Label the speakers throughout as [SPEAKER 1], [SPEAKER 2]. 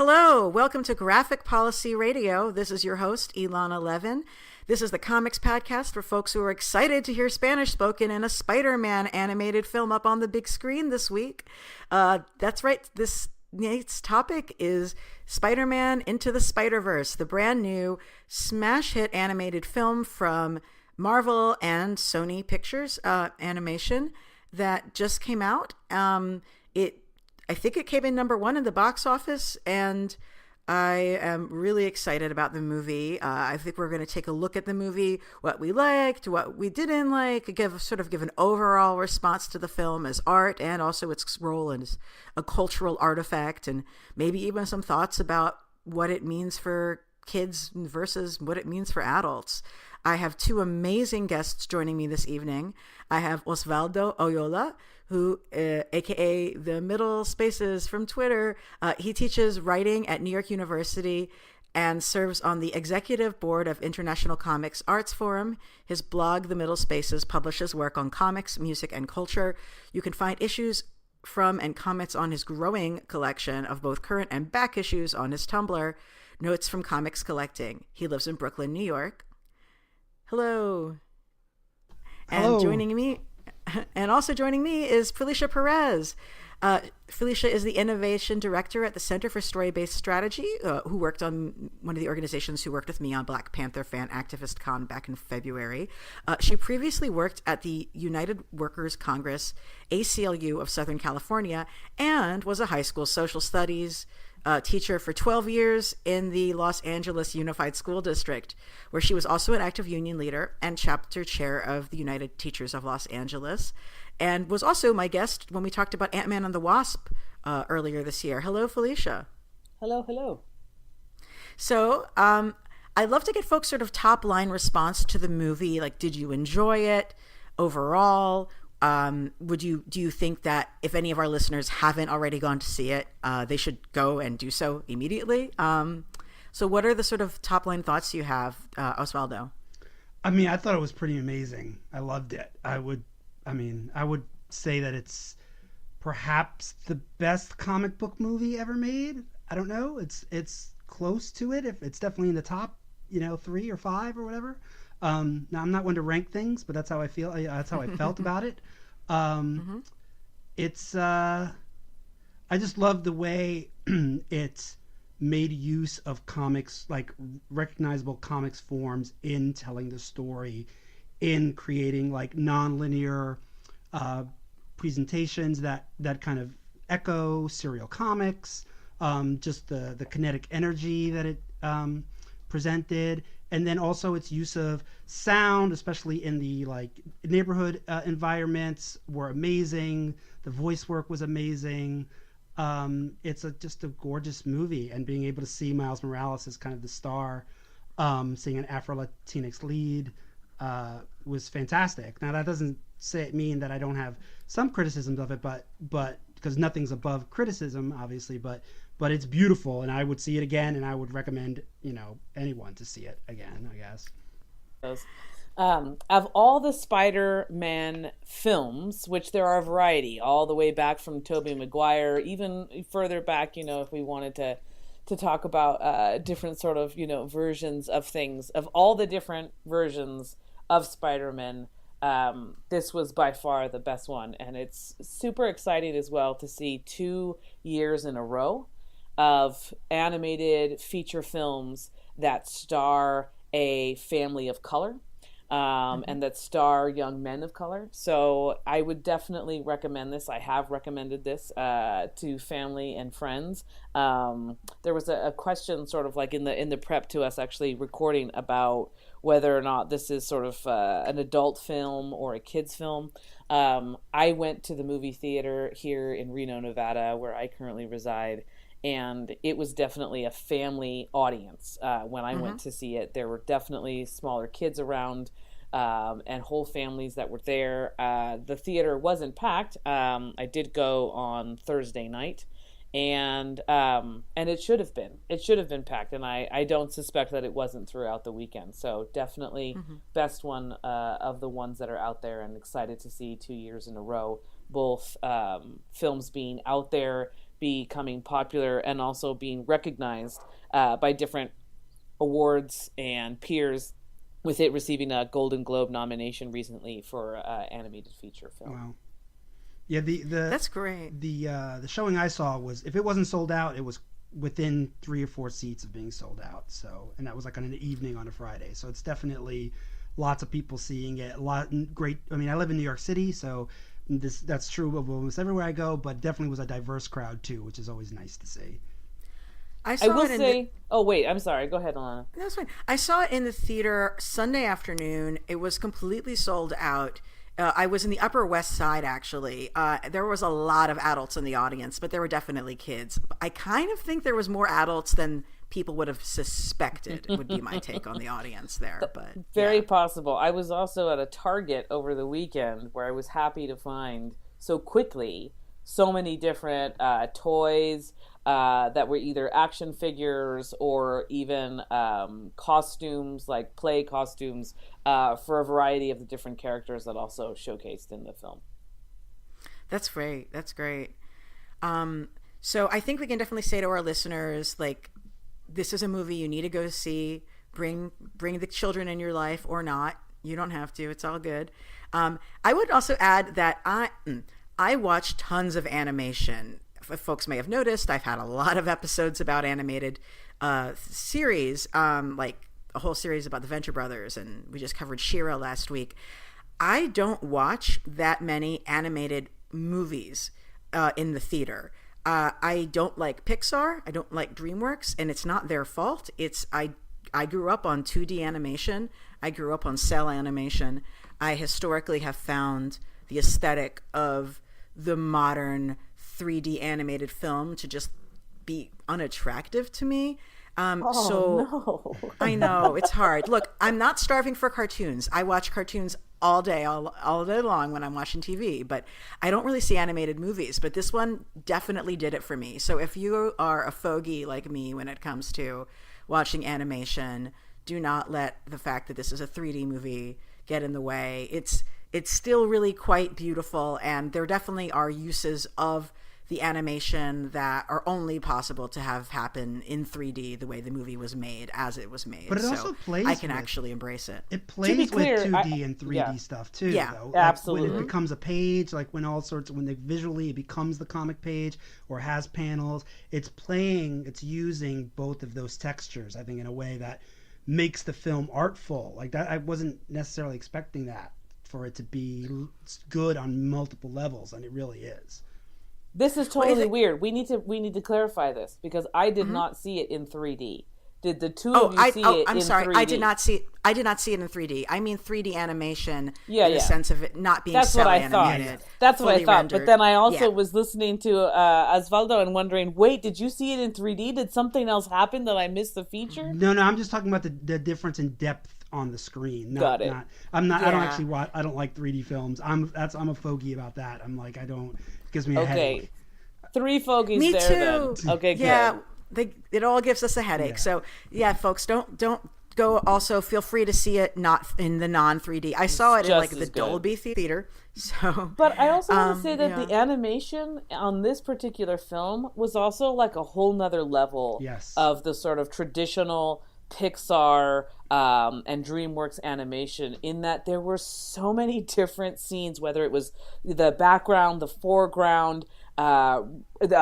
[SPEAKER 1] Hello, welcome to Graphic Policy Radio. This is your host, Ilana Levin. This is the comics podcast for folks who are excited to hear Spanish spoken in a Spider-Man animated film up on the big screen this week. That's right, this night's topic is Spider-Man Into the Spider-Verse, the brand new smash hit animated film from Marvel and Sony Pictures Animation that just came out. I think it came in number one in the box office, and I am really excited about the movie. I think we're going to take a look at the movie, what we liked, what we didn't like, give an overall response to the film as art and also its role as a cultural artifact, and maybe even some thoughts about what it means for kids versus what it means for adults. I have two amazing guests joining me this evening. I have Osvaldo Oyola, who, aka the Middle Spaces from Twitter, he teaches writing at New York University and serves on the executive board of International Comics Arts Forum. His blog, The Middle Spaces, publishes work on comics, music, and culture. You can find issues from and comments on his growing collection of both current and back issues on his Tumblr, Notes from Comics Collecting. He lives in Brooklyn, New York. Hello.
[SPEAKER 2] Hello.
[SPEAKER 1] And also joining me is Felicia Perez. Felicia is the Innovation Director at the Center for Story-Based Strategy, who worked on one of the organizations who worked with me on Black Panther Fan Activist Con back in February. She previously worked at the United Workers Congress, ACLU of Southern California, and was a high school social studies teacher for 12 years in the Los Angeles Unified School District, where she was also an active union leader and chapter chair of the United Teachers of Los Angeles, and was also my guest when we talked about Ant-Man and the Wasp earlier this year. Hello, Felicia.
[SPEAKER 2] Hello.
[SPEAKER 1] So I'd love to get folks' sort of top-line response to the movie. Like, did you enjoy it overall? Do you think that if any of our listeners haven't already gone to see it, they should go and do so immediately? So what are the sort of top line thoughts you have, Osvaldo?
[SPEAKER 2] I mean, I thought it was pretty amazing. I loved it. I would say that it's perhaps the best comic book movie ever made. I don't know. It's close to it. If it's definitely in the top, 3 or 5 or whatever. Now I'm not one to rank things, but that's how I feel. That's how I felt about it. It's I just love the way it made use of comics, like recognizable comics forms, in telling the story, in creating like non-linear presentations that kind of echo serial comics. Just the kinetic energy that it presented. And then also its use of sound, especially in the like neighborhood environments, were amazing. The voice work was amazing. It's just a gorgeous movie, and being able to see Miles Morales as kind of the star, seeing an Afro-Latinx lead, was fantastic. Now that doesn't mean that I don't have some criticisms of it, but because nothing's above criticism, obviously, but it's beautiful, and I would see it again, and I would recommend, anyone to see it again, I guess.
[SPEAKER 3] Of all the Spider-Man films, which there are a variety, all the way back from Tobey Maguire, even further back, if we wanted to talk about different sort of, versions of things, of all the different versions of Spider-Man, this was by far the best one. And it's super exciting as well to see 2 years in a row of animated feature films that star a family of color, and that star young men of color. So I would definitely recommend this. I have recommended this to family and friends. There was a question sort of like in the prep to us actually recording about whether or not this is sort of an adult film or a kid's film. I went to the movie theater here in Reno, Nevada, where I currently reside, and it was definitely a family audience when I went to see it. There were definitely smaller kids around, and whole families that were there. The theater wasn't packed. I did go on Thursday night, and it should have been. It should have been packed, and I don't suspect that it wasn't throughout the weekend. So definitely best one of the ones that are out there, and excited to see 2 years in a row both films being out there, becoming popular and also being recognized by different awards and peers, with it receiving a Golden Globe nomination recently for animated feature film.
[SPEAKER 2] Wow. Yeah,
[SPEAKER 1] that's great.
[SPEAKER 2] The showing I saw was, if it wasn't sold out, it was within 3 or 4 seats of being sold out. So, and that was like on an evening on a Friday. So it's definitely lots of people seeing it. Great. I mean, I live in New York City, so that's true of almost everywhere I go. But definitely was a diverse crowd too, which is always nice to see.
[SPEAKER 3] I will say. Oh wait, I'm sorry. Go ahead, Alana.
[SPEAKER 1] That's fine. I saw it in the theater Sunday afternoon. It was completely sold out. I was in the Upper West Side, actually. There was a lot of adults in the audience, but there were definitely kids. I kind of think there was more adults than people would have suspected, would be my take on the audience there. But
[SPEAKER 3] very possible. I was also at a Target over the weekend where I was happy to find so quickly so many different toys that were either action figures or even costumes, like play costumes, for a variety of the different characters that also showcased in the film.
[SPEAKER 1] That's great. That's great. So I think we can definitely say to our listeners, like, this is a movie you need to go see. Bring the children in your life, or not. You don't have to. It's all good. I would also add that I watch tons of animation. If folks may have noticed, I've had a lot of episodes about animated series, like a whole series about the Venture Brothers, and we just covered She-Ra last week. I don't watch that many animated movies in the theater. I don't like Pixar. I don't like DreamWorks, and it's not their fault. I grew up on 2D animation. I grew up on cell animation. I historically have found the aesthetic of the modern 3D animated film to just be unattractive to me.
[SPEAKER 3] No.
[SPEAKER 1] I know, it's hard. Look, I'm not starving for cartoons. I watch cartoons all day long when I'm watching TV, but I don't really see animated movies. But this one definitely did it for me. So if you are a fogey like me when it comes to watching animation, do not let the fact that this is a 3D movie get in the way. It's still really quite beautiful, and there definitely are uses of the animation that are only possible to have happen in 3D the way the movie was made, as it was made.
[SPEAKER 2] But it also plays
[SPEAKER 1] I can actually embrace it.
[SPEAKER 2] It plays
[SPEAKER 3] clear,
[SPEAKER 2] with 2D and 3D stuff too,
[SPEAKER 1] yeah,
[SPEAKER 2] though.
[SPEAKER 3] Absolutely.
[SPEAKER 2] When it becomes a page, like when visually it becomes the comic page or has panels, it's using both of those textures, I think, in a way that makes the film artful. Like that, I wasn't necessarily expecting that, for it to be good on multiple levels, and it really is.
[SPEAKER 3] This is totally weird. We need to clarify this, because I did not see it in 3D. Did the two of you see it
[SPEAKER 1] I'm
[SPEAKER 3] in
[SPEAKER 1] sorry.
[SPEAKER 3] 3D?
[SPEAKER 1] I did not see it in 3D. I mean 3D animation in the
[SPEAKER 3] Yeah.
[SPEAKER 1] sense of it not being
[SPEAKER 3] That's
[SPEAKER 1] cell
[SPEAKER 3] what I thought.
[SPEAKER 1] animated.
[SPEAKER 3] That's what I thought.
[SPEAKER 1] rendered.
[SPEAKER 3] But then I also
[SPEAKER 1] Yeah.
[SPEAKER 3] was listening to Osvaldo and wondering, wait, did you see it in 3D? Did something else happen that I missed the feature?
[SPEAKER 2] No, I'm just talking about the difference in depth on the screen.
[SPEAKER 3] Got it.
[SPEAKER 2] I'm not. I don't
[SPEAKER 1] Yeah.
[SPEAKER 2] actually watch. I don't like 3D films. I'm a fogey about that. I'm like, I don't. It gives me a headache.
[SPEAKER 3] 3 fogies
[SPEAKER 1] Me
[SPEAKER 3] there
[SPEAKER 1] too.
[SPEAKER 3] then. Okay, good.
[SPEAKER 1] Yeah, it all gives us a headache.
[SPEAKER 2] Yeah.
[SPEAKER 1] So yeah, folks, don't go. Also, feel free to see it not in the non 3D. I saw it in
[SPEAKER 3] just
[SPEAKER 1] like the
[SPEAKER 3] as good.
[SPEAKER 1] Dolby theater. So,
[SPEAKER 3] But I also want to say that
[SPEAKER 1] yeah.
[SPEAKER 3] the animation on this particular film was also like a whole nother level
[SPEAKER 2] Yes.
[SPEAKER 3] of the sort of traditional Pixar and DreamWorks animation, in that there were so many different scenes, whether it was the background, the foreground, a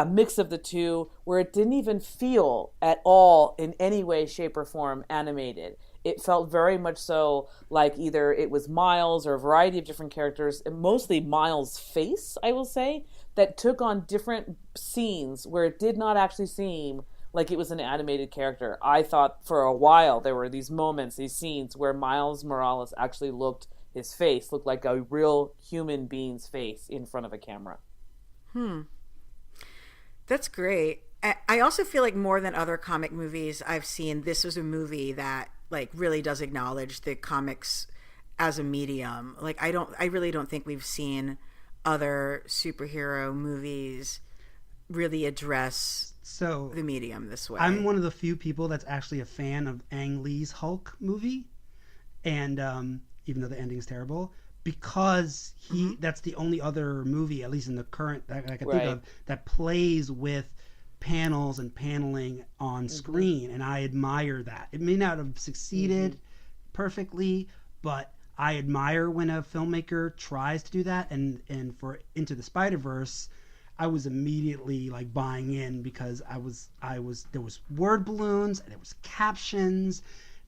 [SPEAKER 3] mix of the two, where it didn't even feel at all in any way, shape, or form animated. It felt very much so like either it was Miles or a variety of different characters, and mostly Miles' face, I will say, that took on different scenes where it did not actually seem like it was an animated character. I thought for a while there were these moments, these scenes where Miles Morales actually his face looked like a real human being's face in front of a camera.
[SPEAKER 1] That's great. I also feel like more than other comic movies I've seen, this was a movie that like really does acknowledge the comics as a medium. Like I really don't think we've seen other superhero movies really address the medium this way.
[SPEAKER 2] I'm one of the few people that's actually a fan of Ang Lee's Hulk movie, and even though the ending's terrible, because that's the only other movie, at least in the current that I can
[SPEAKER 3] Right.
[SPEAKER 2] think of, that plays with panels and paneling on screen, and I admire that. It may not have succeeded perfectly, but I admire when a filmmaker tries to do that. And for Into the Spider-Verse, I was immediately like buying in, because I was there was word balloons and there was captions.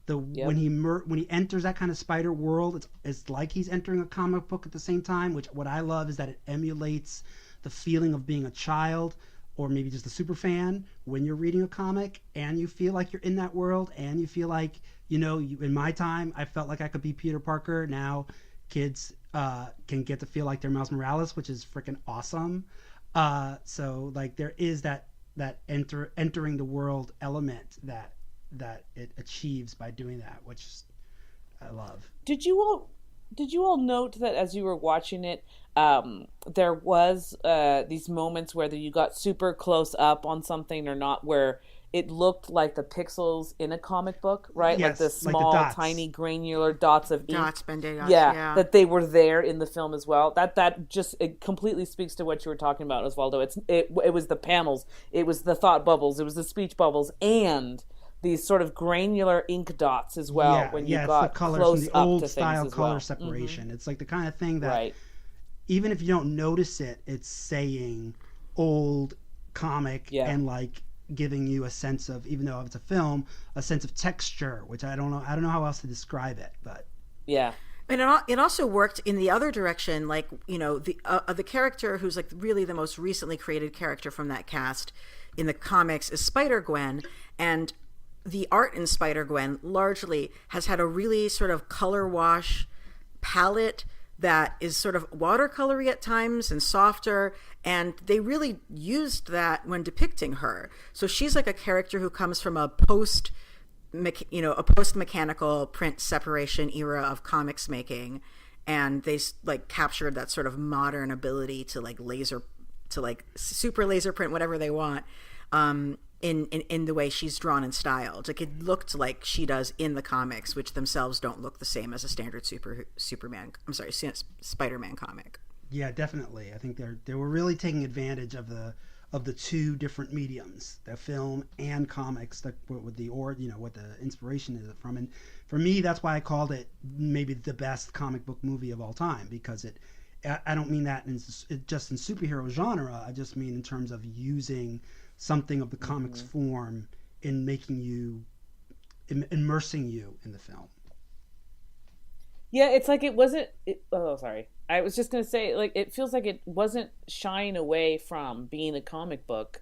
[SPEAKER 2] When he enters that kind of spider world, it's like he's entering a comic book at the same time. Which what I love is that it emulates the feeling of being a child, or maybe just a super fan, when you're reading a comic and you feel like you're in that world, and you feel like, in my time, I felt like I could be Peter Parker. Now kids can get to feel like they're Miles Morales, which is freaking awesome. So like there is that entering the world element that it achieves by doing that, which I love.
[SPEAKER 3] Did you all note that as you were watching it, there was these moments where you got super close up on something or not, where it looked like the pixels in a comic book, right?
[SPEAKER 2] Yes,
[SPEAKER 3] like the small,
[SPEAKER 2] like the
[SPEAKER 3] tiny, granular dots of ink.
[SPEAKER 1] Bendy dots,
[SPEAKER 3] yeah, that they were there in the film as well. That just, it completely speaks to what you were talking about, Osvaldo. It was the panels, it was the thought bubbles, it was the speech bubbles, and these sort of granular ink dots as well. When you got
[SPEAKER 2] it's the colors
[SPEAKER 3] close
[SPEAKER 2] from the
[SPEAKER 3] up
[SPEAKER 2] old
[SPEAKER 3] to
[SPEAKER 2] style
[SPEAKER 3] things as
[SPEAKER 2] color
[SPEAKER 3] well.
[SPEAKER 2] separation. It's like the kind of thing that
[SPEAKER 3] Right.
[SPEAKER 2] even if you don't notice it, it's saying old comic, and like giving you a sense of, even though it's a film, a sense of texture, which I don't know how else to describe it, but
[SPEAKER 3] yeah.
[SPEAKER 1] And it also worked in the other direction, like, the character who's like really the most recently created character from that cast in the comics is Spider-Gwen, and the art in Spider-Gwen largely has had a really sort of color wash palette that is sort of watercolory at times and softer, and they really used that when depicting her. So she's like a character who comes from a post mechanical print separation era of comics making, and they like captured that sort of modern ability to like super laser print whatever they want in the way she's drawn and styled. Like it looked like she does in the comics, which themselves don't look the same as a standard Spider-Man comic.
[SPEAKER 2] Yeah, definitely. I think they were really taking advantage of the two different mediums, the film and comics, with what the inspiration is from. And for me, that's why I called it maybe the best comic book movie of all time, because I don't mean that just in superhero genre. I just mean in terms of using something of the comics form in making you, immersing you in the film.
[SPEAKER 3] Yeah, it's like it wasn't. Sorry. I was just gonna say, like, it feels like it wasn't shying away from being a comic book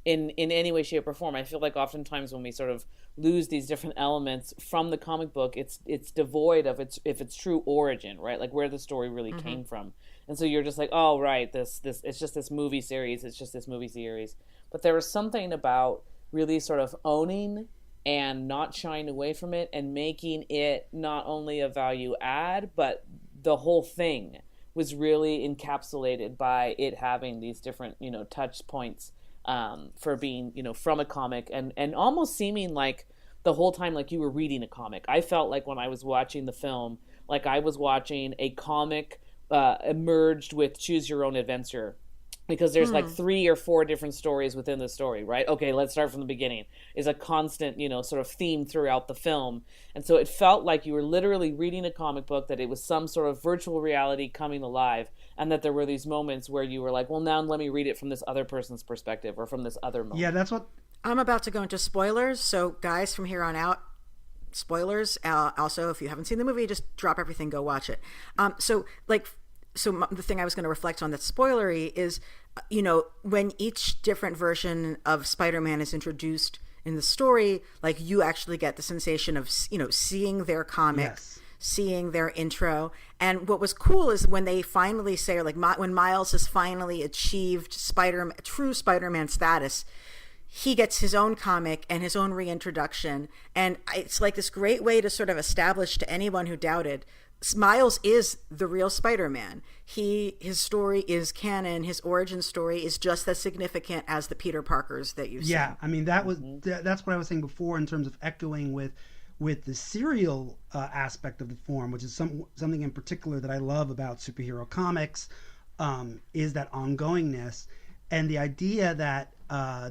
[SPEAKER 3] in any way, shape, or form. I feel like oftentimes when we sort of lose these different elements from the comic book, it's devoid of its true origin, right? Like where the story really came from. And so you're just like, oh, right, this it's just this movie series. It's just this movie series. But there was something about really sort of owning and not shying away from it and making it not only a value add, but the whole thing was really encapsulated by it having these different, touch points for being, from a comic and almost seeming like the whole time like you were reading a comic. I felt like when I was watching the film, like I was watching a comic merged with Choose Your Own Adventure. Because there's like 3 or 4 different stories within the story, right? Okay, let's start from the beginning. Is a constant, sort of theme throughout the film. And so it felt like you were literally reading a comic book, that it was some sort of virtual reality coming alive, and that there were these moments where you were like, well, now let me read it from this other person's perspective or from this other moment.
[SPEAKER 2] Yeah, that's what...
[SPEAKER 1] I'm about to go into spoilers, so guys, from here on out, spoilers. Also, if you haven't seen the movie, just drop everything, go watch it. So the thing I was going to reflect on that's spoilery is, when each different version of Spider-Man is introduced in the story, like you actually get the sensation of, seeing their comic,
[SPEAKER 2] Yes.
[SPEAKER 1] seeing their intro. And what was cool is when they finally say, or like when Miles has finally achieved true Spider-Man status, he gets his own comic and his own reintroduction. And it's like this great way to sort of establish to anyone who doubted, Miles is the real Spider-Man. His story is canon. His origin story is just as significant as the Peter Parkers that you've seen.
[SPEAKER 2] Yeah, I mean that's what I was saying before in terms of echoing with with the serial aspect of the form, which is something in particular that I love about superhero comics, is that ongoingness and the idea that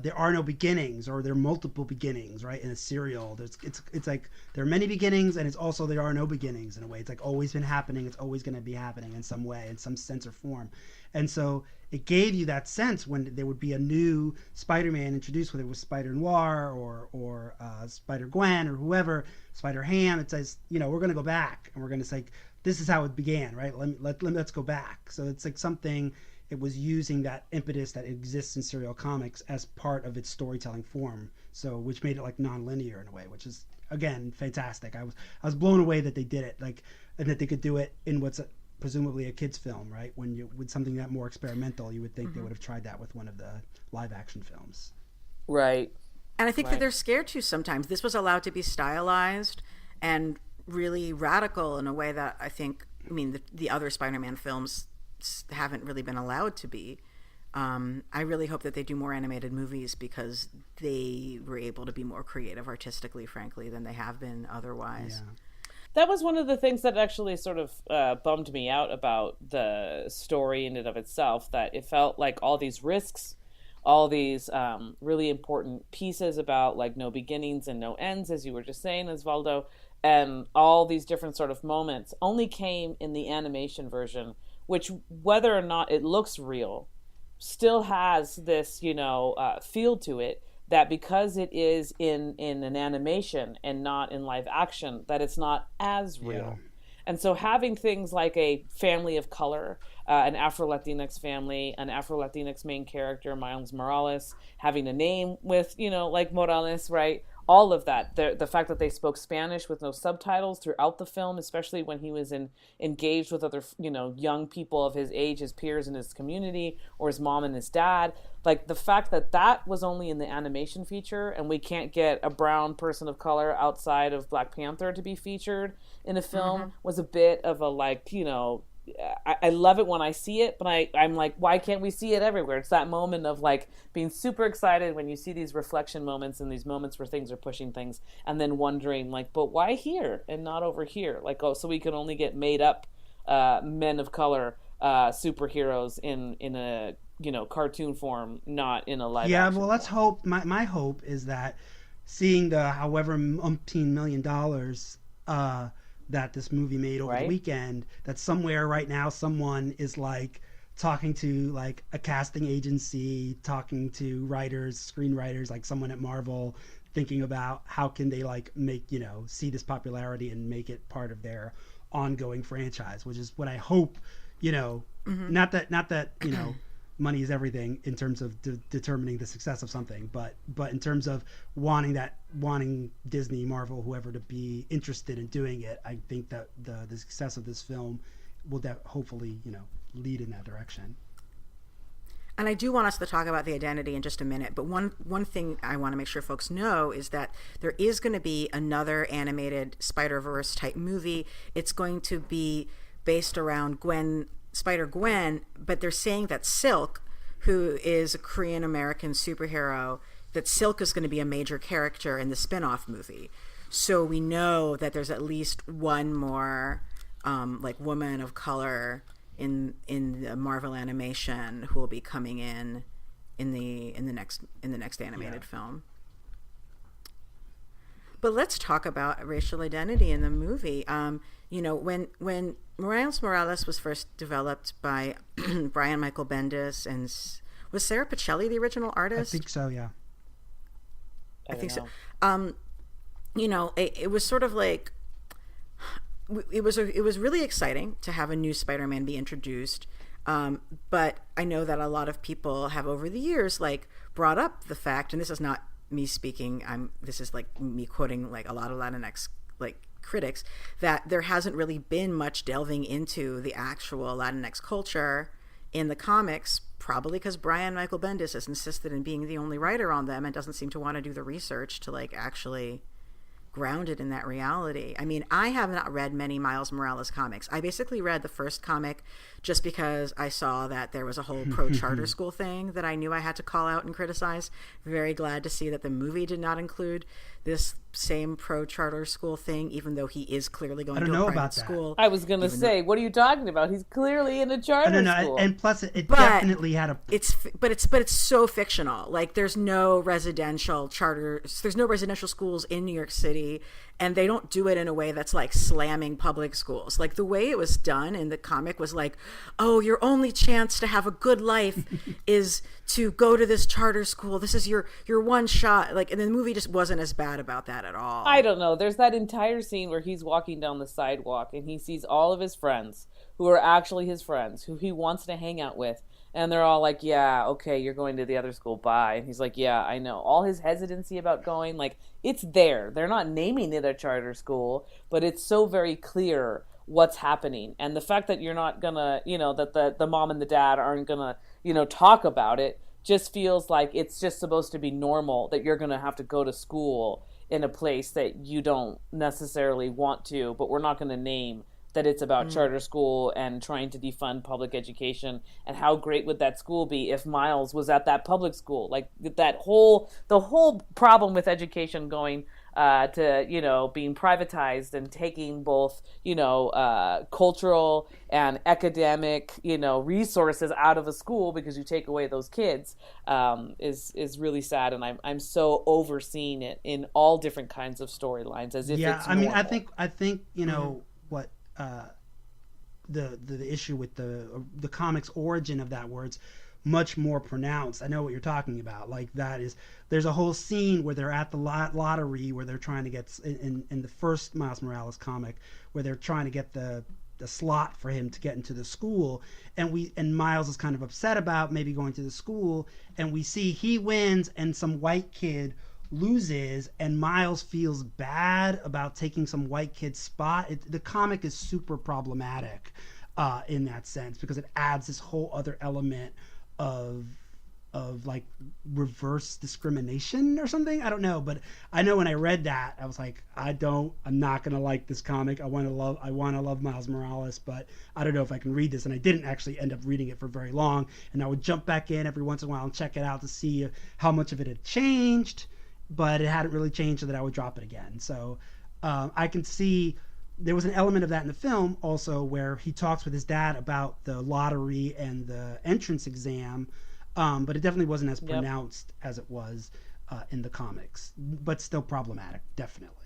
[SPEAKER 2] there are no beginnings, or there are multiple beginnings, right? In a serial, it's like there are many beginnings, and it's also there are no beginnings in a way. It's like always been happening. It's always going to be happening in some way, in some sense or form. And so it gave you that sense when there would be a new Spider-Man introduced, whether it was Spider-Noir or Spider-Gwen or whoever, Spider-Ham. It says, we're going to go back, and we're going to say, this is how it began, right? Let's go back. So it's like something. It was using that impetus that exists in serial comics as part of its storytelling form, so which made it like non-linear in a way, which is again fantastic. I was blown away that they did it, like, and that they could do it in what's presumably a kid's film, right? With something that more experimental, you would think they would have tried that with one of the live action films,
[SPEAKER 3] right?
[SPEAKER 1] And I think that they're scared to sometimes. This was allowed to be stylized and really radical in a way that the other Spider-Man films haven't really been allowed to be. I really hope that they do more animated movies, because they were able to be more creative artistically, frankly, than they have been otherwise.
[SPEAKER 2] Yeah.
[SPEAKER 3] That was one of the things that actually sort of bummed me out about the story in and of itself, that it felt like all these risks, all these really important pieces about like no beginnings and no ends, as you were just saying, Osvaldo, and all these different sort of moments only came in the animation version, which, whether or not it looks real, still has this, feel to it, that because it is in an animation and not in live action, that it's not as real. Yeah. And so having things like a family of color, an Afro-Latinx family, an Afro-Latinx main character, Miles Morales, having a name with, like Morales, right? All of that, the fact that they spoke Spanish with no subtitles throughout the film, especially when he was engaged with other, young people of his age, his peers in his community, or his mom and his dad. Like the fact that was only in the animation feature, and we can't get a brown person of color outside of Black Panther to be featured in a film was a bit of a I love it when I see it, but I'm like, why can't we see it everywhere? It's that moment of like being super excited when you see these reflection moments and these moments where things are pushing things, and then wondering like, but why here and not over here? Like, oh, so we can only get made up men of color superheroes in a cartoon form, not in a live action.
[SPEAKER 2] Yeah, well,
[SPEAKER 3] form.
[SPEAKER 2] let's hope. My hope is that seeing the however umpteen $1 million that this movie made over the weekend, that somewhere right now someone is like talking to like a casting agency, talking to writers, screenwriters, like someone at Marvel, thinking about how can they like make, see this popularity and make it part of their ongoing franchise, which is what I hope, not that money is everything in terms of determining the success of something, but in terms of wanting Disney, Marvel, whoever to be interested in doing it. I think that the success of this film will hopefully lead in that direction.
[SPEAKER 1] And I do want us to talk about the identity in just a minute, but one thing I want to make sure folks know is that there is going to be another animated Spider-Verse type movie. It's going to be based around Spider-Gwen, but they're saying that Silk, who is a Korean American superhero, that Silk is going to be a major character in the spin-off movie. So we know that there's at least one more woman of color in the Marvel animation who will be coming in the next animated film. But let's talk about racial identity in the movie. When Miles Morales was first developed by Brian Michael Bendis, and was Sarah Pichelli the original artist?
[SPEAKER 2] I think so, yeah.
[SPEAKER 1] I think so. It was sort of like it was really exciting to have a new Spider-Man be introduced. But I know that a lot of people have over the years brought up the fact, and this is not me speaking, this is me quoting a lot of Latinx critics, that there hasn't really been much delving into the actual Latinx culture in the comics, probably because Brian Michael Bendis has insisted in being the only writer on them and doesn't seem to want to do the research to actually ground it in that reality. I mean, I have not read many Miles Morales comics. I basically read the first comic just because I saw that there was a whole pro-charter school thing that I knew I had to call out and criticize. Very glad to see that the movie did not include this same pro charter school thing, even though he is clearly going to a private school.
[SPEAKER 3] I was going to say, what are you talking about? He's clearly in a charter school.
[SPEAKER 2] And plus, it definitely had a.
[SPEAKER 1] It's so fictional. Like, there's no residential charters. There's no residential schools in New York City, and they don't do it in a way that's like slamming public schools. Like, the way it was done in the comic was like, oh, your only chance to have a good life is to go to this charter school. This is your one shot. Like, and the movie just wasn't as bad about that at all.
[SPEAKER 3] I don't know. There's that entire scene where he's walking down the sidewalk and he sees all of his friends who are actually his friends, who he wants to hang out with. And they're all like, yeah, okay, you're going to the other school, bye. And he's like, yeah, I know. All his hesitancy about going, like, it's there. They're not naming it a charter school, but it's so very clear what's happening. And the fact that you're not gonna, that the mom and the dad aren't gonna, talk about it, just feels like it's just supposed to be normal that you're gonna have to go to school in a place that you don't necessarily want to, but we're not going to name that it's about charter school and trying to defund public education. And how great would that school be if Miles was at that public school? Like, the whole problem with education going to, being privatized and taking both, cultural and academic, resources out of a school because you take away those kids, is really sad. And I'm so overseeing it in all different kinds of storylines as if it's normal.
[SPEAKER 2] I think, what, the issue with the comic's origin of that word's much more pronounced. I know what you're talking about. Like, there's a whole scene where they're at the lottery where they're trying to get in the first Miles Morales comic, where they're trying to get the slot for him to get into the school, and Miles is kind of upset about maybe going to the school, and we see he wins and some white kid loses, and Miles feels bad about taking some white kid's spot. The comic is super problematic in that sense, because it adds this whole other element of like reverse discrimination or something. I don't know, but I know when I read that, I was like, I'm not gonna like this comic. I want to love Miles Morales, but I don't know if I can read this. And I didn't actually end up reading it for very long, and I would jump back in every once in a while and check it out to see how much of it had changed, but it hadn't really changed, so that I would drop it again. So I can see there was an element of that in the film also, where he talks with his dad about the lottery and the entrance exam, but it definitely wasn't as pronounced as it was in the comics, but still problematic, definitely.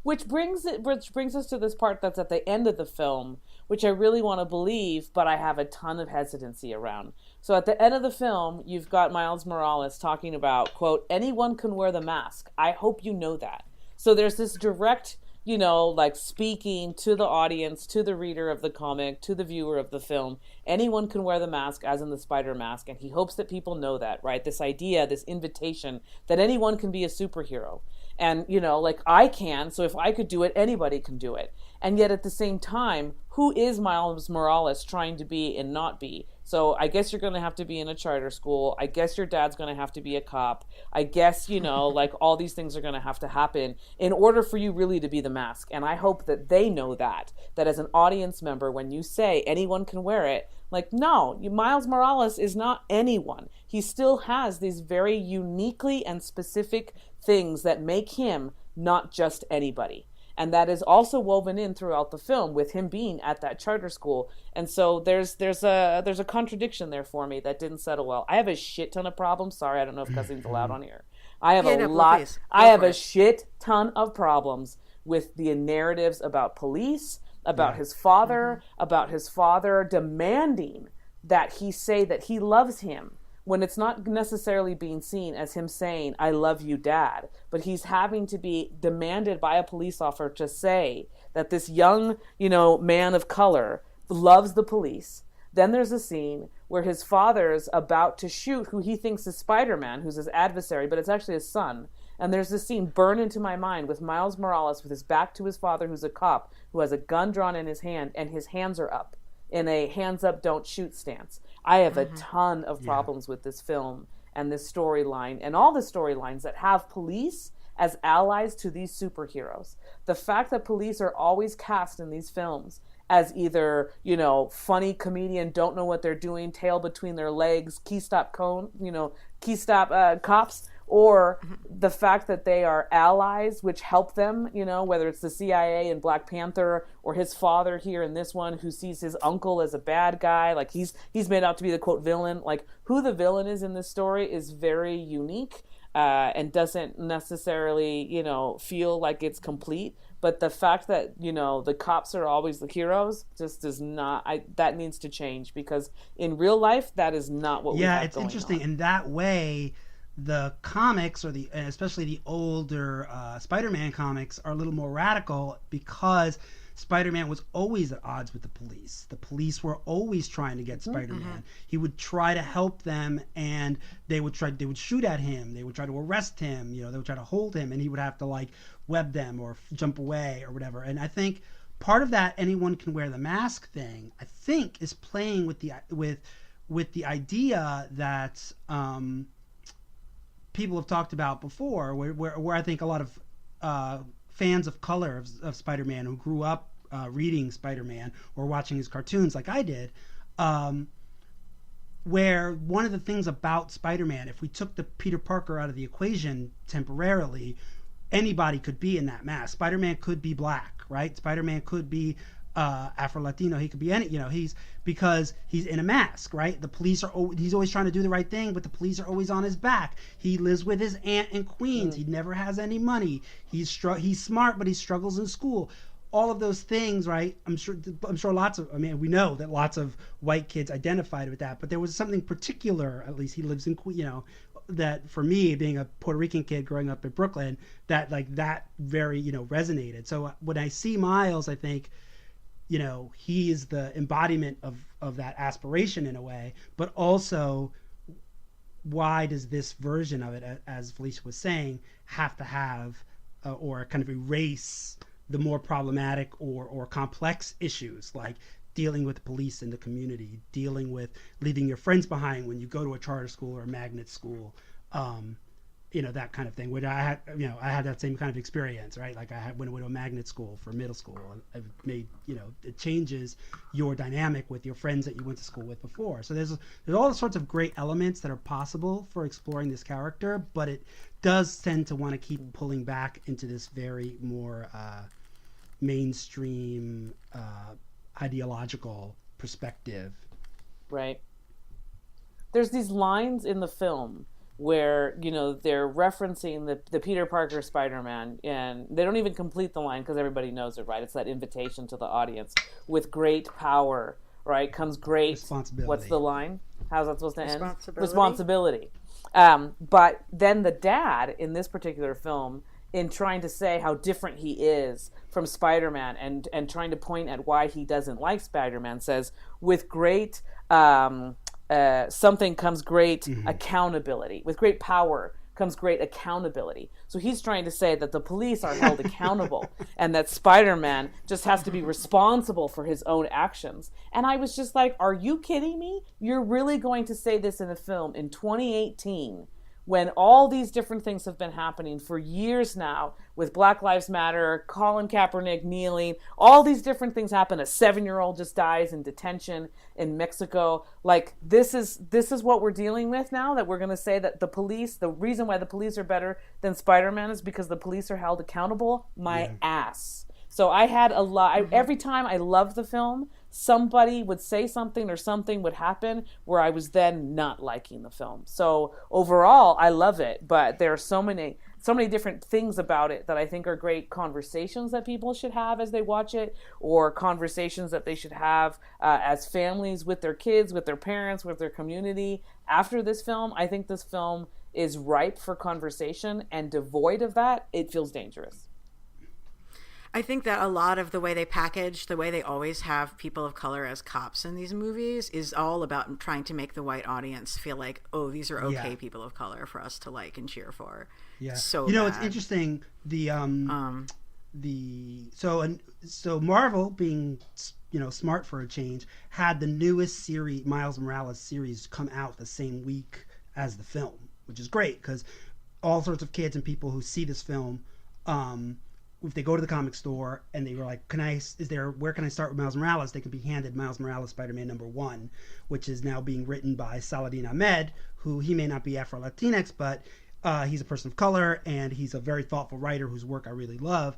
[SPEAKER 3] Which brings us to this part that's at the end of the film, which I really want to believe, but I have a ton of hesitancy around. So at the end of the film, you've got Miles Morales talking about, quote, anyone can wear the mask. I hope you know that. So there's this direct, like, speaking to the audience, to the reader of the comic, to the viewer of the film. Anyone can wear the mask, as in the spider mask, and he hopes that people know that, right? This idea, this invitation that anyone can be a superhero. And, like, I can, so if I could do it, anybody can do it. And yet at the same time, who is Miles Morales trying to be and not be? So I guess you're going to have to be in a charter school. I guess your dad's going to have to be a cop. I guess, like, all these things are going to have to happen in order for you really to be the mask. And I hope that they know that as an audience member, when you say anyone can wear it, like, no, Miles Morales is not anyone. He still has these very uniquely and specific things that make him not just anybody. And that is also woven in throughout the film, with him being at that charter school. And so there's a contradiction there for me that didn't settle well. I have a shit ton of problems. Sorry, I don't know if cussing's allowed on here. I have a shit ton of problems with the narratives about police, about his father, about his father demanding that he say that he loves him, when it's not necessarily being seen as him saying, I love you, Dad, but he's having to be demanded by a police officer to say that this young, man of color loves the police. Then there's a scene where his father's about to shoot who he thinks is Spider-Man, who's his adversary, but it's actually his son. And there's this scene burned into my mind with Miles Morales with his back to his father, who's a cop, who has a gun drawn in his hand, and his hands are up in a hands up, don't shoot stance. I have a ton of problems with this film and this storyline and all the storylines that have police as allies to these superheroes. The fact that police are always cast in these films as either, funny comedian, don't know what they're doing, tail between their legs, key stop cops, or the fact that they are allies, which help them, whether it's the CIA in Black Panther or his father here in this one, who sees his uncle as a bad guy. Like he's made out to be the quote villain. Like who the villain is in this story is very unique, and doesn't necessarily, feel like it's complete. But the fact that, the cops are always the heroes just does not, that needs to change, because in real life, that is not what we have going on.
[SPEAKER 2] Yeah, it's interesting. In that way, the comics, especially the older Spider-Man comics, are a little more radical, because Spider-Man was always at odds with the police. The police were always trying to get Spider-Man. Mm-hmm. He would try to help them, and they would shoot at him. They would try to arrest him. They would try to hold him, and he would have to web them or jump away or whatever. And I think part of that anyone can wear the mask thing, I think, is playing with the idea that people have talked about before, where I think a lot of fans of color of Spider-Man who grew up reading Spider-Man or watching his cartoons like I did, where one of the things about Spider-Man, if we took the Peter Parker out of the equation temporarily, anybody could be in that mask. Spider-Man could be black, right? Spider-Man could be Afro-Latino. He could be any, because he's in a mask, right? The police he's always trying to do the right thing, but the police are always on his back. He lives with his aunt in Queens. He never has any money. He's smart, but he struggles in school. All of those things, right? I'm sure we know that lots of white kids identified with that, but there was something particular, at least he lives in Queens, that for me, being a Puerto Rican kid growing up in Brooklyn, that very, resonated. So when I see Miles, I think, he is the embodiment of that aspiration in a way, but also why does this version of it, as Felicia was saying, have to have or kind of erase the more problematic or complex issues, like dealing with the police in the community, dealing with leaving your friends behind when you go to a charter school or a magnet school, that kind of thing. Which I had that same kind of experience, right? Like I went to a magnet school for middle school, and I've made, it changes your dynamic with your friends that you went to school with before. So there's all sorts of great elements that are possible for exploring this character, but it does tend to want to keep pulling back into this very more mainstream ideological perspective.
[SPEAKER 3] Right. There's these lines in the film where, they're referencing the Peter Parker Spider-Man, and they don't even complete the line because everybody knows it, right? It's that invitation to the audience. With great power, right, comes great
[SPEAKER 2] responsibility.
[SPEAKER 3] What's the line? How's that supposed to end?
[SPEAKER 1] Responsibility.
[SPEAKER 3] But then the dad in this particular film, in trying to say how different he is from Spider-Man and trying to point at why he doesn't like Spider-Man, says, with great something comes great accountability. With great power comes great accountability. So he's trying to say that the police are held accountable and that Spider-Man just has to be responsible for his own actions. And I was just like, are you kidding me? You're really going to say this in a film in 2018 when all these different things have been happening for years now, with Black Lives Matter, Colin Kaepernick kneeling, all these different things happen. A 7-year-old just dies in detention in Mexico. Like, this is what we're dealing with now, that we're going to say that the reason why the police are better than Spider-Man is because the police are held accountable? My ass. So I had a lot, every time I loved the film, somebody would say something or something would happen where I was then not liking the film. So overall, I love it, but there are so many different things about it that I think are great conversations that people should have as they watch it, or conversations that they should have as families with their kids, with their parents, with their community. After this film, I think this film is ripe for conversation, and devoid of that, it feels dangerous.
[SPEAKER 1] I think that a lot of the way they package, the way they always have people of color as cops in these movies, is all about trying to make the white audience feel like, oh, these are okay people of color for us to like and cheer for.
[SPEAKER 2] Yeah.
[SPEAKER 1] So
[SPEAKER 2] it's interesting. So Marvel, being smart for a change, had the newest series, Miles Morales series, come out the same week as the film, which is great because all sorts of kids and people who see this film, if they go to the comic store and they were like, where can I start with Miles Morales? They can be handed Miles Morales Spider-Man #1, which is now being written by Saladin Ahmed, who he may not be Afro-Latinx, but he's a person of color, and he's a very thoughtful writer whose work I really love.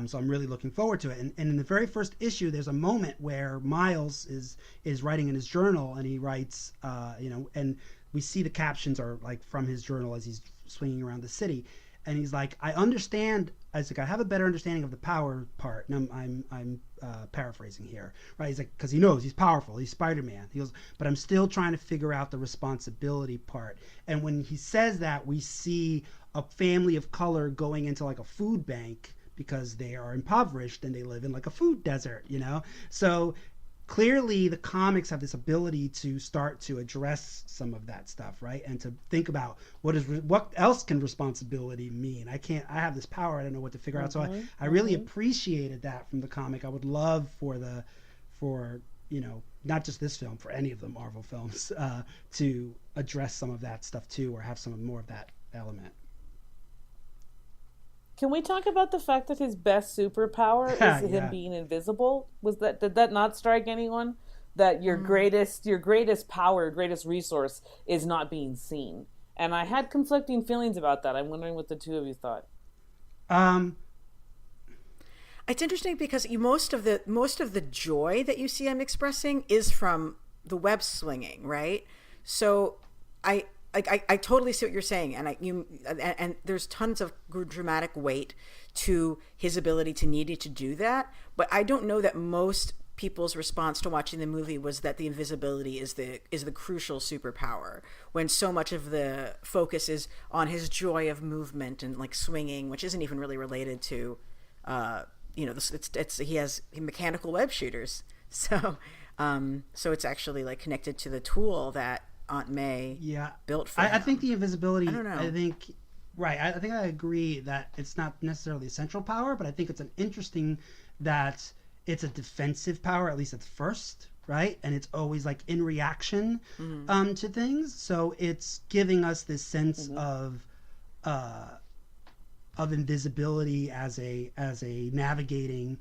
[SPEAKER 2] So I'm really looking forward to it. And in the very first issue, there's a moment where Miles is writing in his journal, and he writes, and we see the captions are like from his journal as he's swinging around the city. And he's like, I understand. I was like, I have a better understanding of the power part. And I'm paraphrasing here, right? He's like, because he knows he's powerful. He's Spider-Man. He goes, but I'm still trying to figure out the responsibility part. And when he says that, we see a family of color going into like a food bank because they are impoverished and they live in like a food desert, So clearly the comics have this ability to start to address some of that stuff, right? And to think about what else can responsibility mean. I have this power, I don't know what to figure out. So I really appreciated that from the comic. I would love for not just this film, for any of the Marvel films, to address some of that stuff too, or have some more of that element.
[SPEAKER 3] Can we talk about the fact that his best superpower is him being invisible? Did that not strike anyone? That your greatest power, greatest resource is not being seen. And I had conflicting feelings about that. I'm wondering what the two of you thought.
[SPEAKER 1] It's interesting because most of the joy that you see him expressing is from the web swinging, right? So I totally see what you're saying, and there's tons of dramatic weight to his ability to needing to do that. But I don't know that most people's response to watching the movie was that the invisibility is the crucial superpower, when so much of the focus is on his joy of movement and like swinging, which isn't even really related to, he has mechanical web shooters, so it's actually like connected to the tool that Aunt May built for him.
[SPEAKER 2] I think the invisibility,
[SPEAKER 1] I don't know.
[SPEAKER 2] I think I agree that it's not necessarily a central power, but I think it's an interesting that it's a defensive power, at least at first, right? And it's always like in reaction to things. So it's giving us this sense of invisibility as a navigating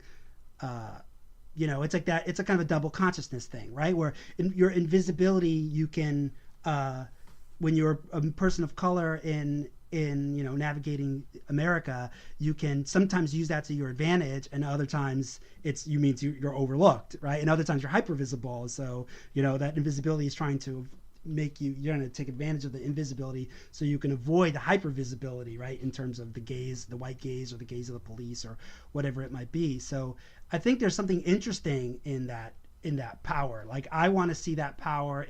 [SPEAKER 2] it's like that. It's a kind of a double consciousness thing, right? Where your invisibility, you can, when you're a person of color in navigating America, you can sometimes use that to your advantage, and other times you're overlooked, right? And other times you're hypervisible. So that invisibility is trying to make you're going to take advantage of the invisibility so you can avoid the hypervisibility, right? In terms of the gaze, the white gaze, or the gaze of the police, or whatever it might be. So I think there's something interesting in that power. Like, I want to see that power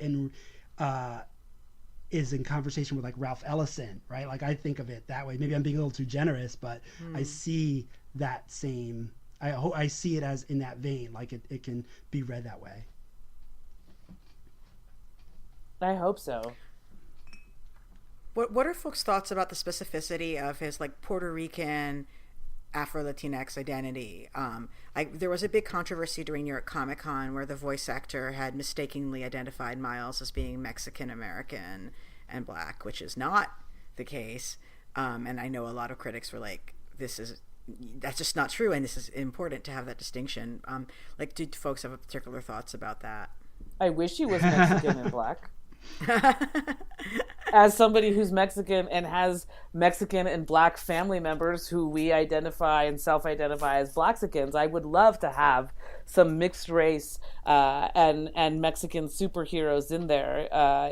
[SPEAKER 2] is in conversation with like Ralph Ellison, right? Like, I think of it that way. Maybe I'm being a little too generous, but I see that same, I see it as in that vein, like it can be read that way.
[SPEAKER 3] I hope so.
[SPEAKER 1] What are folks' thoughts about the specificity of his like Puerto Rican Afro-Latinx identity? There was a big controversy during New York Comic Con where the voice actor had mistakenly identified Miles as being Mexican American and Black, which is not the case. And I know a lot of critics were like, that's just not true, and this is important to have that distinction. Do folks have particular thoughts about that?
[SPEAKER 3] I wish he was Mexican and Black. As somebody who's Mexican and has Mexican and Black family members who we identify and self-identify as Blaxicans, I would love to have some mixed race and Mexican superheroes in there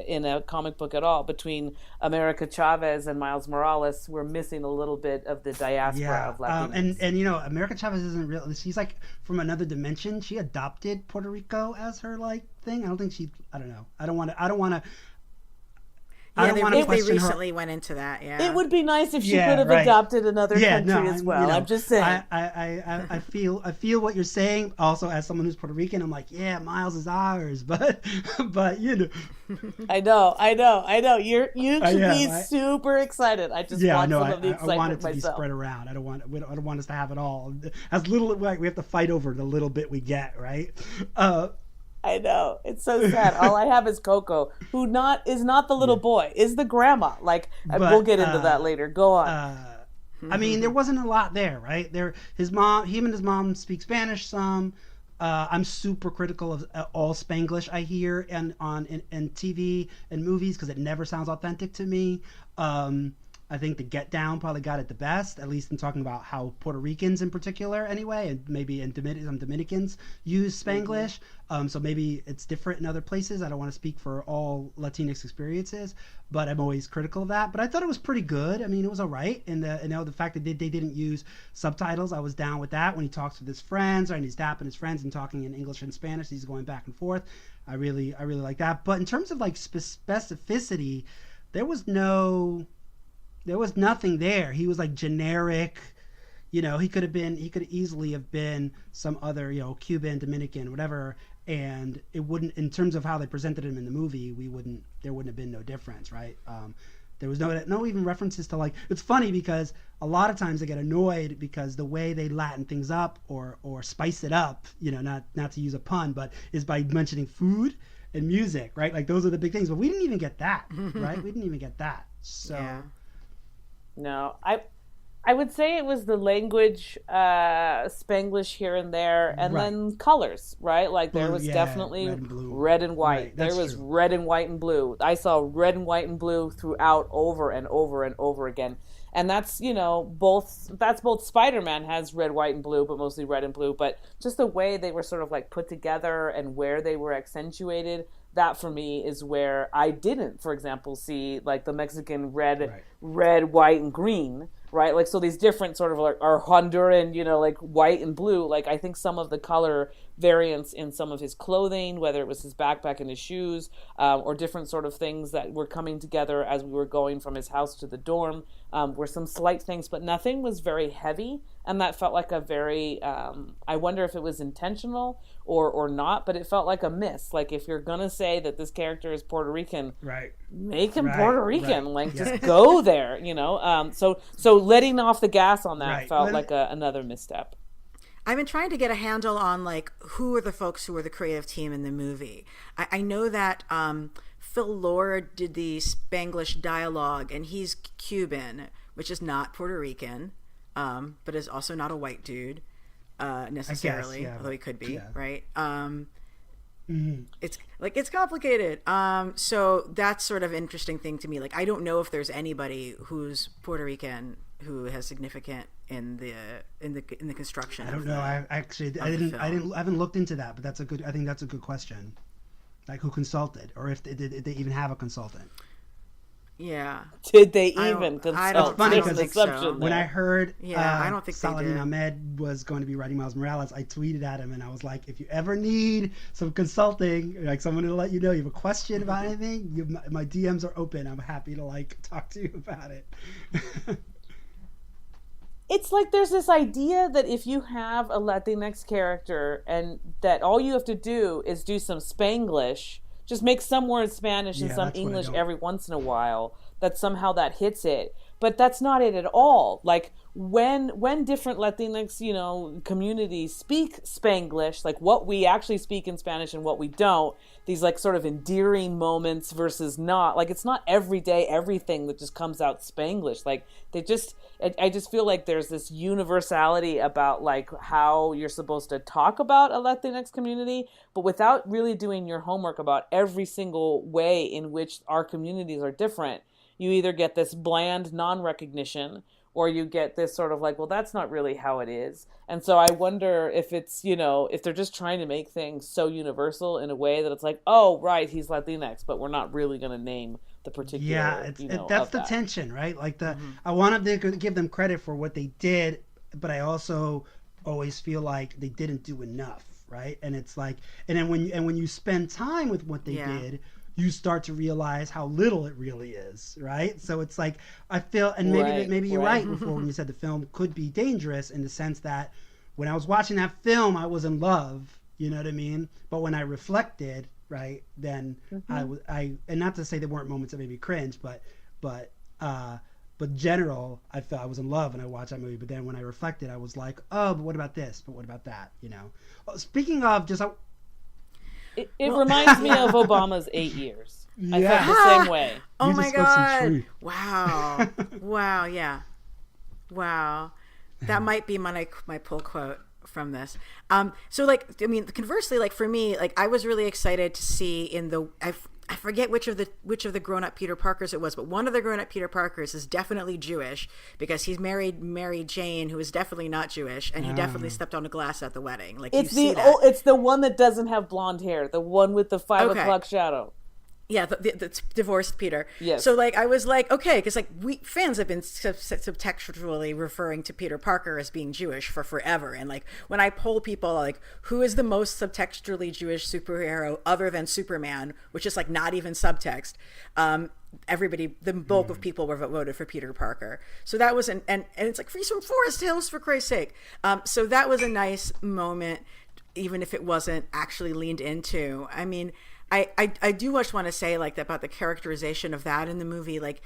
[SPEAKER 3] in a comic book at all. Between America Chavez and Miles Morales, we're missing a little bit of the diaspora of Latinos.
[SPEAKER 2] And America Chavez isn't real. She's like from another dimension. She adopted Puerto Rico as her like thing. I don't think I don't know. I don't want to
[SPEAKER 1] they recently went into that. Yeah,
[SPEAKER 3] it would be nice if she could have adopted another country as well. I'm just saying.
[SPEAKER 2] I feel what you're saying. Also, as someone who's Puerto Rican, I'm like, yeah, Miles is ours, but
[SPEAKER 3] I know. You should be super excited. I just want some of the excitement
[SPEAKER 2] I want it to
[SPEAKER 3] myself.
[SPEAKER 2] be spread around. I don't want us to have it all. As little, we have to fight over the little bit we get, right?
[SPEAKER 3] I know, it's so sad. All I have is Coco, who is not the little boy, is the grandma. But we'll get into that later. Go on.
[SPEAKER 2] I mean, there wasn't a lot there, right? Him and his mom speak Spanish some. I'm super critical of all Spanglish I hear on TV and movies because it never sounds authentic to me. I think the Get Down probably got it the best, at least in talking about how Puerto Ricans in particular, anyway, and maybe some Dominicans use Spanglish. So maybe it's different in other places. I don't want to speak for all Latinx experiences, but I'm always critical of that. But I thought it was pretty good. I mean, it was all right. And the fact that they didn't use subtitles, I was down with that. When he talks with his friends, and he's dapping his friends and talking in English and Spanish, he's going back and forth. I really like that. But in terms of like specificity, there was nothing there. He was like generic, he could easily have been some other, Cuban, Dominican, whatever. And it wouldn't, in terms of how they presented him in the movie, there wouldn't have been no difference. Right. There was no even references to like, it's funny because a lot of times they get annoyed because the way they Latin things up or spice it up, not to use a pun, but is by mentioning food and music, right? Like those are the big things, but we didn't even get that, right? We didn't even get that. So. Yeah.
[SPEAKER 3] No, I would say it was the language, Spanglish here and there, and then colors, right? Like there was definitely red and white. Right, there was true. Red and white and blue. I saw red and white and blue throughout over and over and over again. And that's, both Spider-Man has red, white, and blue, but mostly red and blue. But just the way they were sort of like put together and where they were accentuated, that for me is where I didn't, for example, see like the Mexican red, white, and green, right? Like, so these different sort of like are Honduran, like white and blue. Like I think some of the color variants in some of his clothing, whether it was his backpack and his shoes, or different sort of things that were coming together as we were going from his house to the dorm, were some slight things, but nothing was very heavy. And that felt like a very, I wonder if it was intentional or not, but it felt like a miss. Like if you're going to say that this character is Puerto Rican, make him Puerto Rican, just go there, So letting off the gas on that felt like another misstep.
[SPEAKER 1] I've been trying to get a handle on like who are the folks who are the creative team in the movie. I know that Phil Lord did the Spanglish dialogue, and he's Cuban, which is not Puerto Rican, but is also not a white dude necessarily, guess, although he could be, right? It's complicated. So that's sort of interesting thing to me. Like I don't know if there's anybody who's Puerto Rican who has significant in the construction.
[SPEAKER 2] I don't know. I haven't looked into that, but I think that's a good question. Like who consulted, or if did they even have a consultant?
[SPEAKER 1] Yeah.
[SPEAKER 3] Did they even consult?
[SPEAKER 2] It's funny because when I heard
[SPEAKER 1] I don't think
[SPEAKER 2] Saladin Ahmed was going to be writing Miles Morales, I tweeted at him and I was like, if you ever need some consulting, like someone to let you know you have a question about anything, my DMs are open. I'm happy to like talk to you about it.
[SPEAKER 3] It's like there's this idea that if you have a Latinx character and that all you have to do is do some Spanglish, just make some words Spanish and some English every once in a while, that somehow that hits it. But that's not it at all. Like when different Latinx, communities speak Spanglish, like what we actually speak in Spanish and what we don't, these like sort of endearing moments versus not, like it's not every day everything that just comes out Spanglish. Like I just feel like there's this universality about like how you're supposed to talk about a Latinx community, but without really doing your homework about every single way in which our communities are different. You either get this bland non-recognition, or you get this sort of like, well, that's not really how it is. And so I wonder if it's, if they're just trying to make things so universal in a way that it's like, oh, right, he's Latinx, but we're not really going to name the particular,
[SPEAKER 2] that's the tension, right? Like I wanted to give them credit for what they did, but I also always feel like they didn't do enough, right? And it's like, and then when you spend time with what they did, you start to realize how little it really is, right? So it's like, I feel, and maybe you're right before when you said the film could be dangerous in the sense that when I was watching that film, I was in love, you know what I mean? But when I reflected, right, then I and not to say there weren't moments that made me cringe, but general, I felt I was in love and I watched that movie. But then when I reflected, I was like, oh, but what about this? But what about that? Speaking of just.
[SPEAKER 3] It reminds me of Obama's 8 years. I felt the same way.
[SPEAKER 1] Oh my God. Wow. Wow. Yeah. Wow. That might be my pull quote from this. So like, I mean, conversely, like for me, like I was really excited to see I forget which of the grown-up Peter Parkers it was, but one of the grown-up Peter Parkers is definitely Jewish because he's married Mary Jane, who is definitely not Jewish, and he definitely stepped on a glass at the wedding. Like,
[SPEAKER 3] it's
[SPEAKER 1] you see that.
[SPEAKER 3] It's the one that doesn't have blonde hair, the one with the 5 o'clock shadow.
[SPEAKER 1] Yeah, the divorced Peter.
[SPEAKER 3] Yes.
[SPEAKER 1] So, like, I was like, okay, because, like, we fans have been subtextually referring to Peter Parker as being Jewish for forever. And, like, when I poll people, like, who is the most subtextually Jewish superhero other than Superman, which is, like, not even subtext, everybody, the bulk of people were voted for Peter Parker. So that was, and it's like, he's from Forest Hills, for Christ's sake. So that was a nice moment, even if it wasn't actually leaned into. I mean, I do just want to say, like, about the characterization of that in the movie. Like,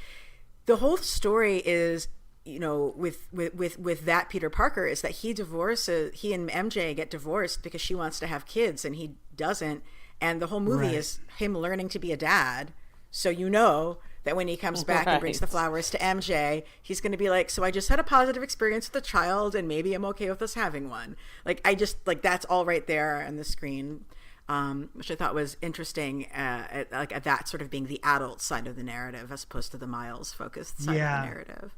[SPEAKER 1] the whole story is, you know, with that Peter Parker, is that he and MJ get divorced because she wants to have kids and he doesn't. And the whole movie is him learning to be a dad. So you know that when he comes back and brings the flowers to MJ, he's going to be like, so I just had a positive experience with a child and maybe I'm okay with us having one. Like, I just, like, that's all right there on the screen. Which I thought was interesting, at that sort of being the adult side of the narrative as opposed to the Miles focused side of the narrative.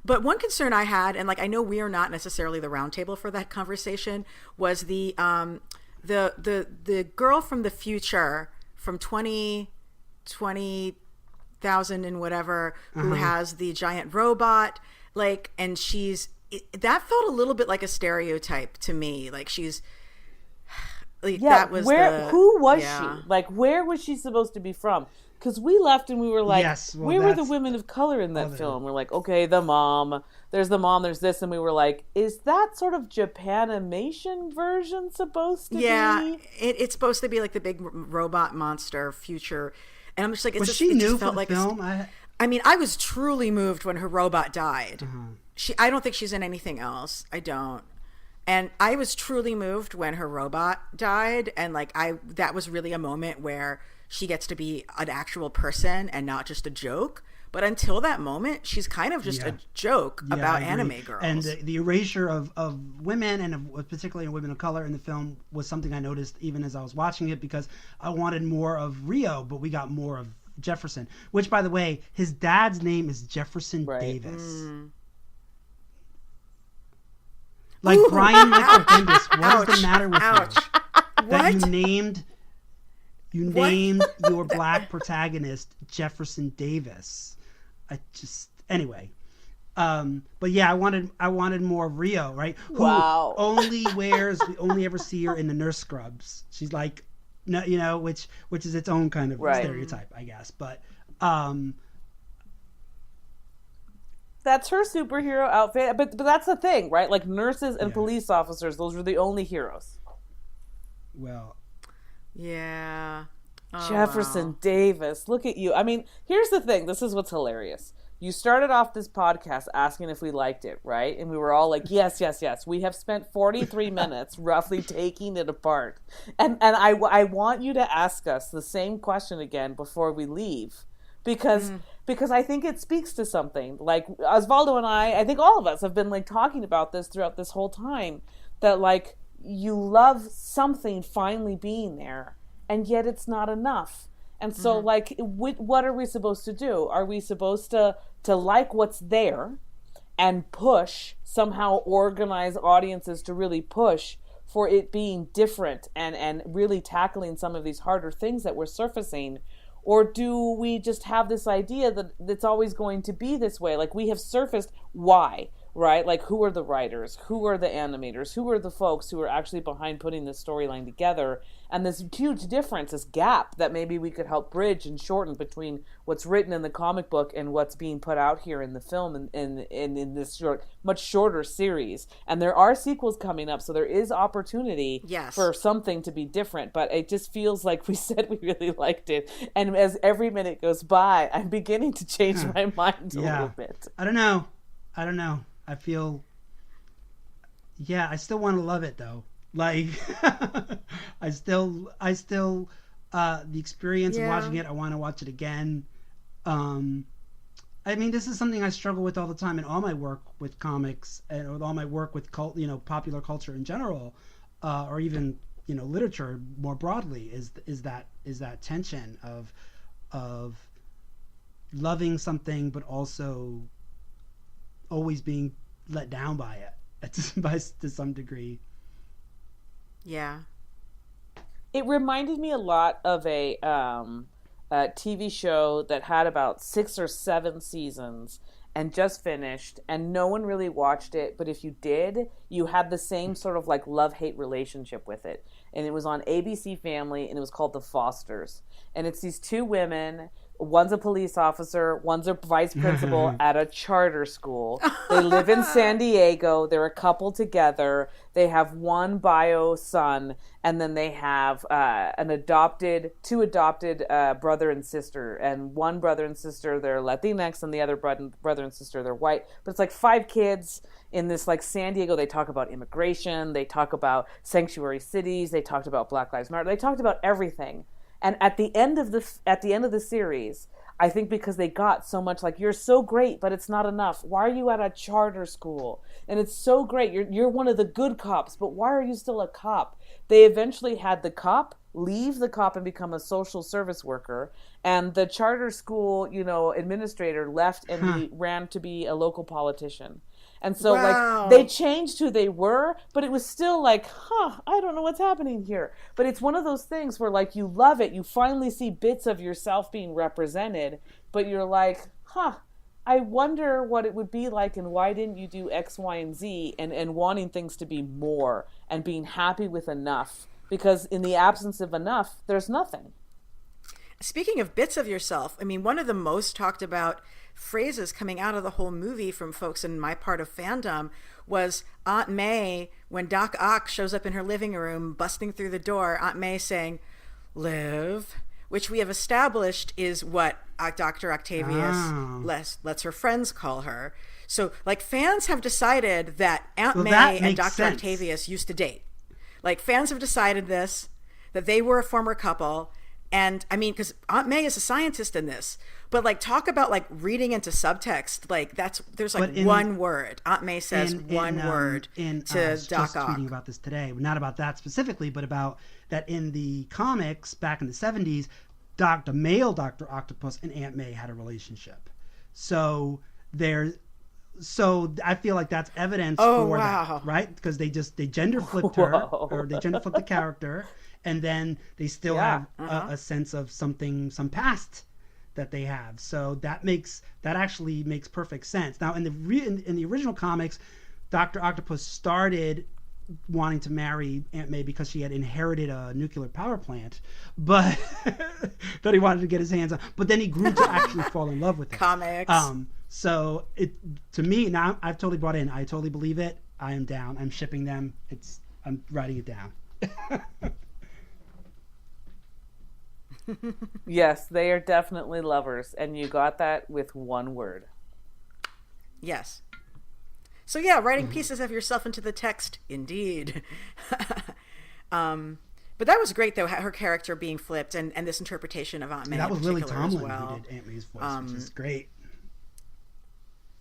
[SPEAKER 1] But one concern I had, and, like, I know we are not necessarily the roundtable for that conversation, was the girl from the future from 20,000 and whatever, who has the giant robot, like, and that felt a little bit like a stereotype to me. Like, she's, like, that was
[SPEAKER 3] who was she? Like, where was she supposed to be from? Because we left and we were like, where were the women of color in that film? We're like, okay, the mom, there's this, and we were like, is that sort of Japanimation version supposed to be?
[SPEAKER 1] Yeah, it's supposed to be like the big robot monster future, and I'm just like,
[SPEAKER 2] was she new for the film?
[SPEAKER 1] I mean, I was truly moved when her robot died. I don't think she's in anything else. I don't. And I was truly moved when her robot died. And, like, that was really a moment where she gets to be an actual person and not just a joke. But until that moment, she's kind of just a joke about anime girls.
[SPEAKER 2] And the erasure of women, and particularly women of color in the film, was something I noticed even as I was watching it, because I wanted more of Rio, but we got more of Jefferson. Which, by the way, his dad's name is Jefferson Davis. Like, Brian Michael Bendis, what is the matter with you? That you named your black protagonist Jefferson Davis. Anyway. But yeah, I wanted more of Rio, right? Who we only ever see her in the nurse scrubs. She's like, no, you know, which is its own kind of stereotype, I guess. But
[SPEAKER 3] that's her superhero outfit, but that's the thing, right? Like, nurses and police officers, those were the only heroes.
[SPEAKER 2] Well,
[SPEAKER 1] yeah.
[SPEAKER 3] Jefferson Davis, look at you. I mean, here's the thing. This is what's hilarious. You started off this podcast asking if we liked it, right? And we were all like, yes. We have spent 43 minutes roughly taking it apart. And I want you to ask us the same question again before we leave. Because I think it speaks to something. Like, Osvaldo and I think all of us have been, like, talking about this throughout this whole time, that, like, you love something finally being there, and yet it's not enough. And so, like, what are we supposed to do? Are we supposed to like what's there and push, somehow organize audiences to really push for it being different and really tackling some of these harder things that we're surfacing? Or do we just have this idea that it's always going to be this way? Like, we have surfaced why, right? Like, who are the writers? Who are the animators? Who are the folks who are actually behind putting this storyline together? And this huge difference, this gap that maybe we could help bridge and shorten between what's written in the comic book and what's being put out here in the film and in this much shorter series. And there are sequels coming up, so there is opportunity for something to be different. But it just feels like we said we really liked it. And as every minute goes by, I'm beginning to change my mind a little bit.
[SPEAKER 2] I don't know. I feel... Yeah, I still want to love it, though. Like, I still, the experience of watching it, I want to watch it again. I mean, this is something I struggle with all the time in all my work with comics and with all my work with popular culture in general, or even literature more broadly is that tension of loving something but also always being let down by it to some degree.
[SPEAKER 1] Yeah.
[SPEAKER 3] It reminded me a lot of a TV show that had about 6 or 7 seasons and just finished, and no one really watched it, but if you did, you had the same sort of like love-hate relationship with it. And it was on ABC Family, and it was called The Fosters. And it's these 2 women. One's a police officer, one's a vice principal at a charter school. They live in San Diego. They're a couple together. They have one bio son, and then they have two adopted brother and sister. And one brother and sister, they're Latinx, and the other brother and sister, they're white. But it's like 5 kids in this like San Diego. They talk about immigration. They talk about sanctuary cities. They talked about Black Lives Matter. They talked about everything. And at the end of the series, I think because they got so much like, you're so great, but it's not enough. Why are you at a charter school? And it's so great. You're one of the good cops, but why are you still a cop? They eventually had the cop leave the cop and become a social service worker, and the charter school, administrator left and he ran to be a local politician. And so, like, they changed who they were, but it was still like, I don't know what's happening here. But it's one of those things where, like, you love it. You finally see bits of yourself being represented, but you're like, I wonder what it would be like, and why didn't you do X, Y, and Z, and wanting things to be more and being happy with enough? Because in the absence of enough, there's nothing.
[SPEAKER 1] Speaking of bits of yourself, I mean, one of the most talked about phrases coming out of the whole movie from folks in my part of fandom was Aunt May, when Doc Ock shows up in her living room, busting through the door, Aunt May saying, "Liv," which we have established is what Dr. Octavius lets her friends call her. So, like, fans have decided that Aunt May and Dr. Octavius used to date. Like, fans have decided this, that they were a former couple. And I mean, because Aunt May is a scientist in this, but like, talk about like reading into subtext. Like, there's like one word. Aunt May says one word to Doc Ock.
[SPEAKER 2] Tweeting about this today, not about that specifically, but about that in the comics back in the 70s, the male Dr. Octopus and Aunt May had a relationship. So I feel like that's evidence for that, right? Because they gender flipped her, or they gender flipped the character. And then they still have a sense of some past that they have. So that actually makes perfect sense. Now, in the original comics, Dr. Octopus started wanting to marry Aunt May because she had inherited a nuclear power plant, but that he wanted to get his hands on. But then he grew to actually fall in love with her.
[SPEAKER 1] Comics.
[SPEAKER 2] So to me, now I've totally bought in. I totally believe it. I am down. I'm shipping them. I'm writing it down.
[SPEAKER 3] Yes, they are definitely lovers, and you got that with one word.
[SPEAKER 1] Yes. So yeah, writing pieces of yourself into the text, indeed. But that was great, though, her character being flipped and this interpretation of Aunt May.
[SPEAKER 2] That was Lily Tomlin who did Aunt May's voice, which is great.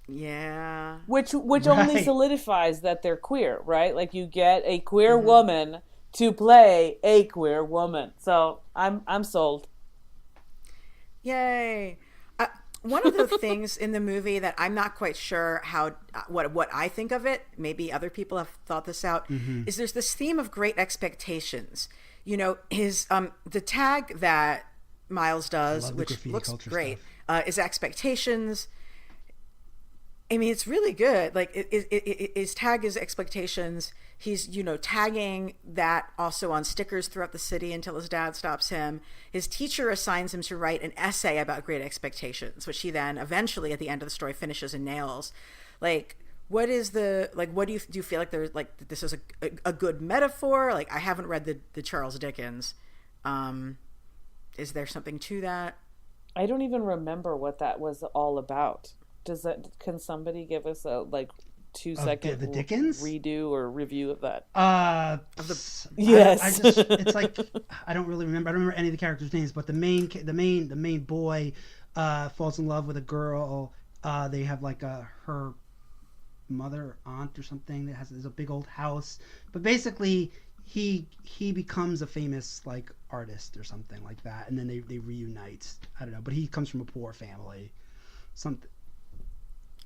[SPEAKER 1] Yeah.
[SPEAKER 3] Which only solidifies that they're queer, right? Like, you get a queer woman to play a queer woman. So I'm sold.
[SPEAKER 1] Yay. One of the things in the movie that I'm not quite sure what I think of it, maybe other people have thought this out, is there's this theme of great expectations. The tag that Miles does, which looks great, is expectations. I mean, it's really good. Like, his tag is expectations. He's, tagging that also on stickers throughout the city until his dad stops him. His teacher assigns him to write an essay about great expectations, which he then eventually at the end of the story finishes and nails. Like, what do you feel like there's like, this is a good metaphor? Like, I haven't read the Charles Dickens. Is there something to that?
[SPEAKER 3] I don't even remember what that was all about. Can somebody give us a 2-second
[SPEAKER 2] the Dickens
[SPEAKER 3] redo or review of that?
[SPEAKER 2] Yes. It's like, I don't really remember. I don't remember any of the characters' names, but the main boy falls in love with a girl. They have like her mother, aunt or something that has a big old house. But basically, he becomes a famous like artist or something like that, and then they reunite. I don't know, but he comes from a poor family. Something.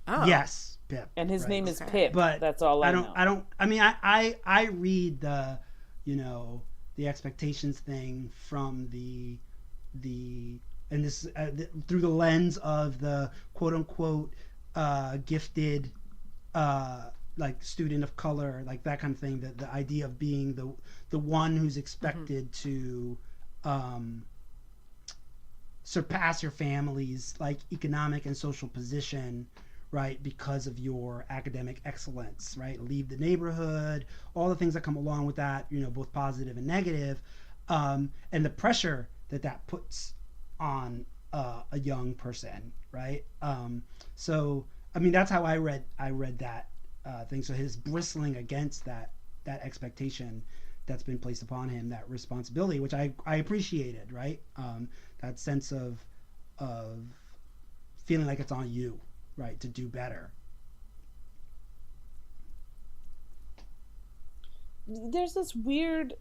[SPEAKER 1] Oh.
[SPEAKER 2] Yes, Pip.
[SPEAKER 3] And his name is
[SPEAKER 1] Okay.
[SPEAKER 3] Pip.
[SPEAKER 2] But
[SPEAKER 3] that's all I know.
[SPEAKER 2] I mean, I read the, the expectations thing from the and this through the lens of the quote unquote gifted like student of color, like that kind of thing. The idea of being the one who's expected to surpass your family's like economic and social position, right, because of your academic excellence, right? Leave the neighborhood, all the things that come along with that, both positive and negative, and the pressure that puts on a young person, right? So, I mean, that's how I read that thing. So his bristling against that expectation that's been placed upon him, that responsibility, which I appreciated, right? That sense of feeling like it's on you, right, to do better.
[SPEAKER 3] There's this weird,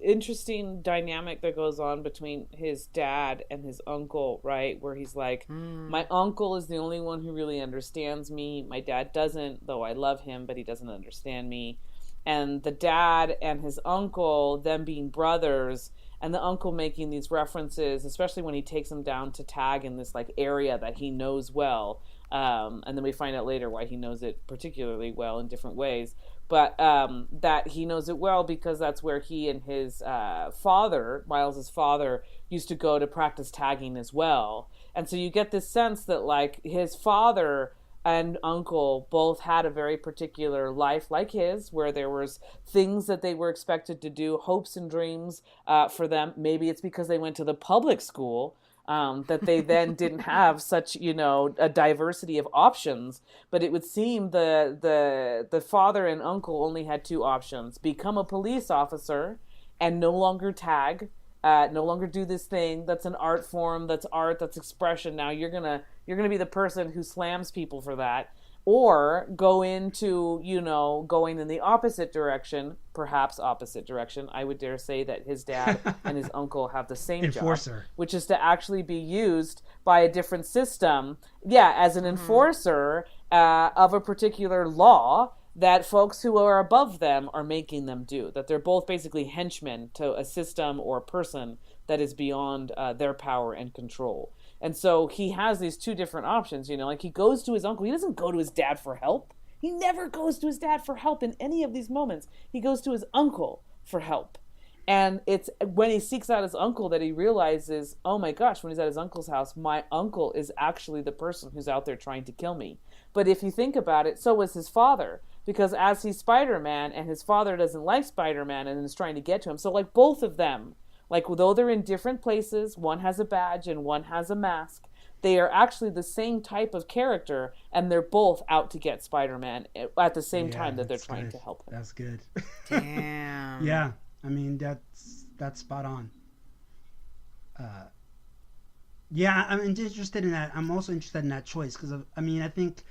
[SPEAKER 3] interesting dynamic that goes on between his dad and his uncle, right? Where he's like, my uncle is the only one who really understands me. My dad doesn't, though I love him, but he doesn't understand me. And the dad and his uncle, them being brothers, and the uncle making these references, especially when he takes him down to tag in this like area that he knows well. And then we find out later why he knows it particularly well in different ways. But that he knows it well because that's where he and his father, Miles's father, used to go to practice tagging as well. And so you get this sense that like his father and uncle both had a very particular life like his, where there was things that they were expected to do, hopes and dreams for them. Maybe it's because they went to the public school, that they then didn't have such, a diversity of options. But it would seem the father and uncle only had two options: become a police officer and no longer tag, no longer do this thing that's an art form, that's art, that's expression. Now you're gonna be the person who slams people for that, or go into, going in the opposite direction, perhaps opposite direction. I would dare say that his dad and his uncle have the same
[SPEAKER 2] enforcer
[SPEAKER 3] job, which is to actually be used by a different system, as an enforcer of a particular law that folks who are above them are making them do, that they're both basically henchmen to a system or a person that is beyond their power and control. And so he has these two different options, like he goes to his uncle. He doesn't go to his dad for help. He never goes to his dad for help in any of these moments. He goes to his uncle for help. And it's when he seeks out his uncle that he realizes, oh my gosh, when he's at his uncle's house, my uncle is actually the person who's out there trying to kill me. But if you think about it, so was his father. Because as he's Spider-Man and his father doesn't like Spider-Man and is trying to get to him. So like both of them, like though they're in different places, one has a badge and one has a mask, they are actually the same type of character, and they're both out to get Spider-Man at the same time that they're trying to help him.
[SPEAKER 2] That's good.
[SPEAKER 1] Damn.
[SPEAKER 2] Yeah, I mean that's spot on. Yeah, I'm interested in that. I'm also interested in that choice because I think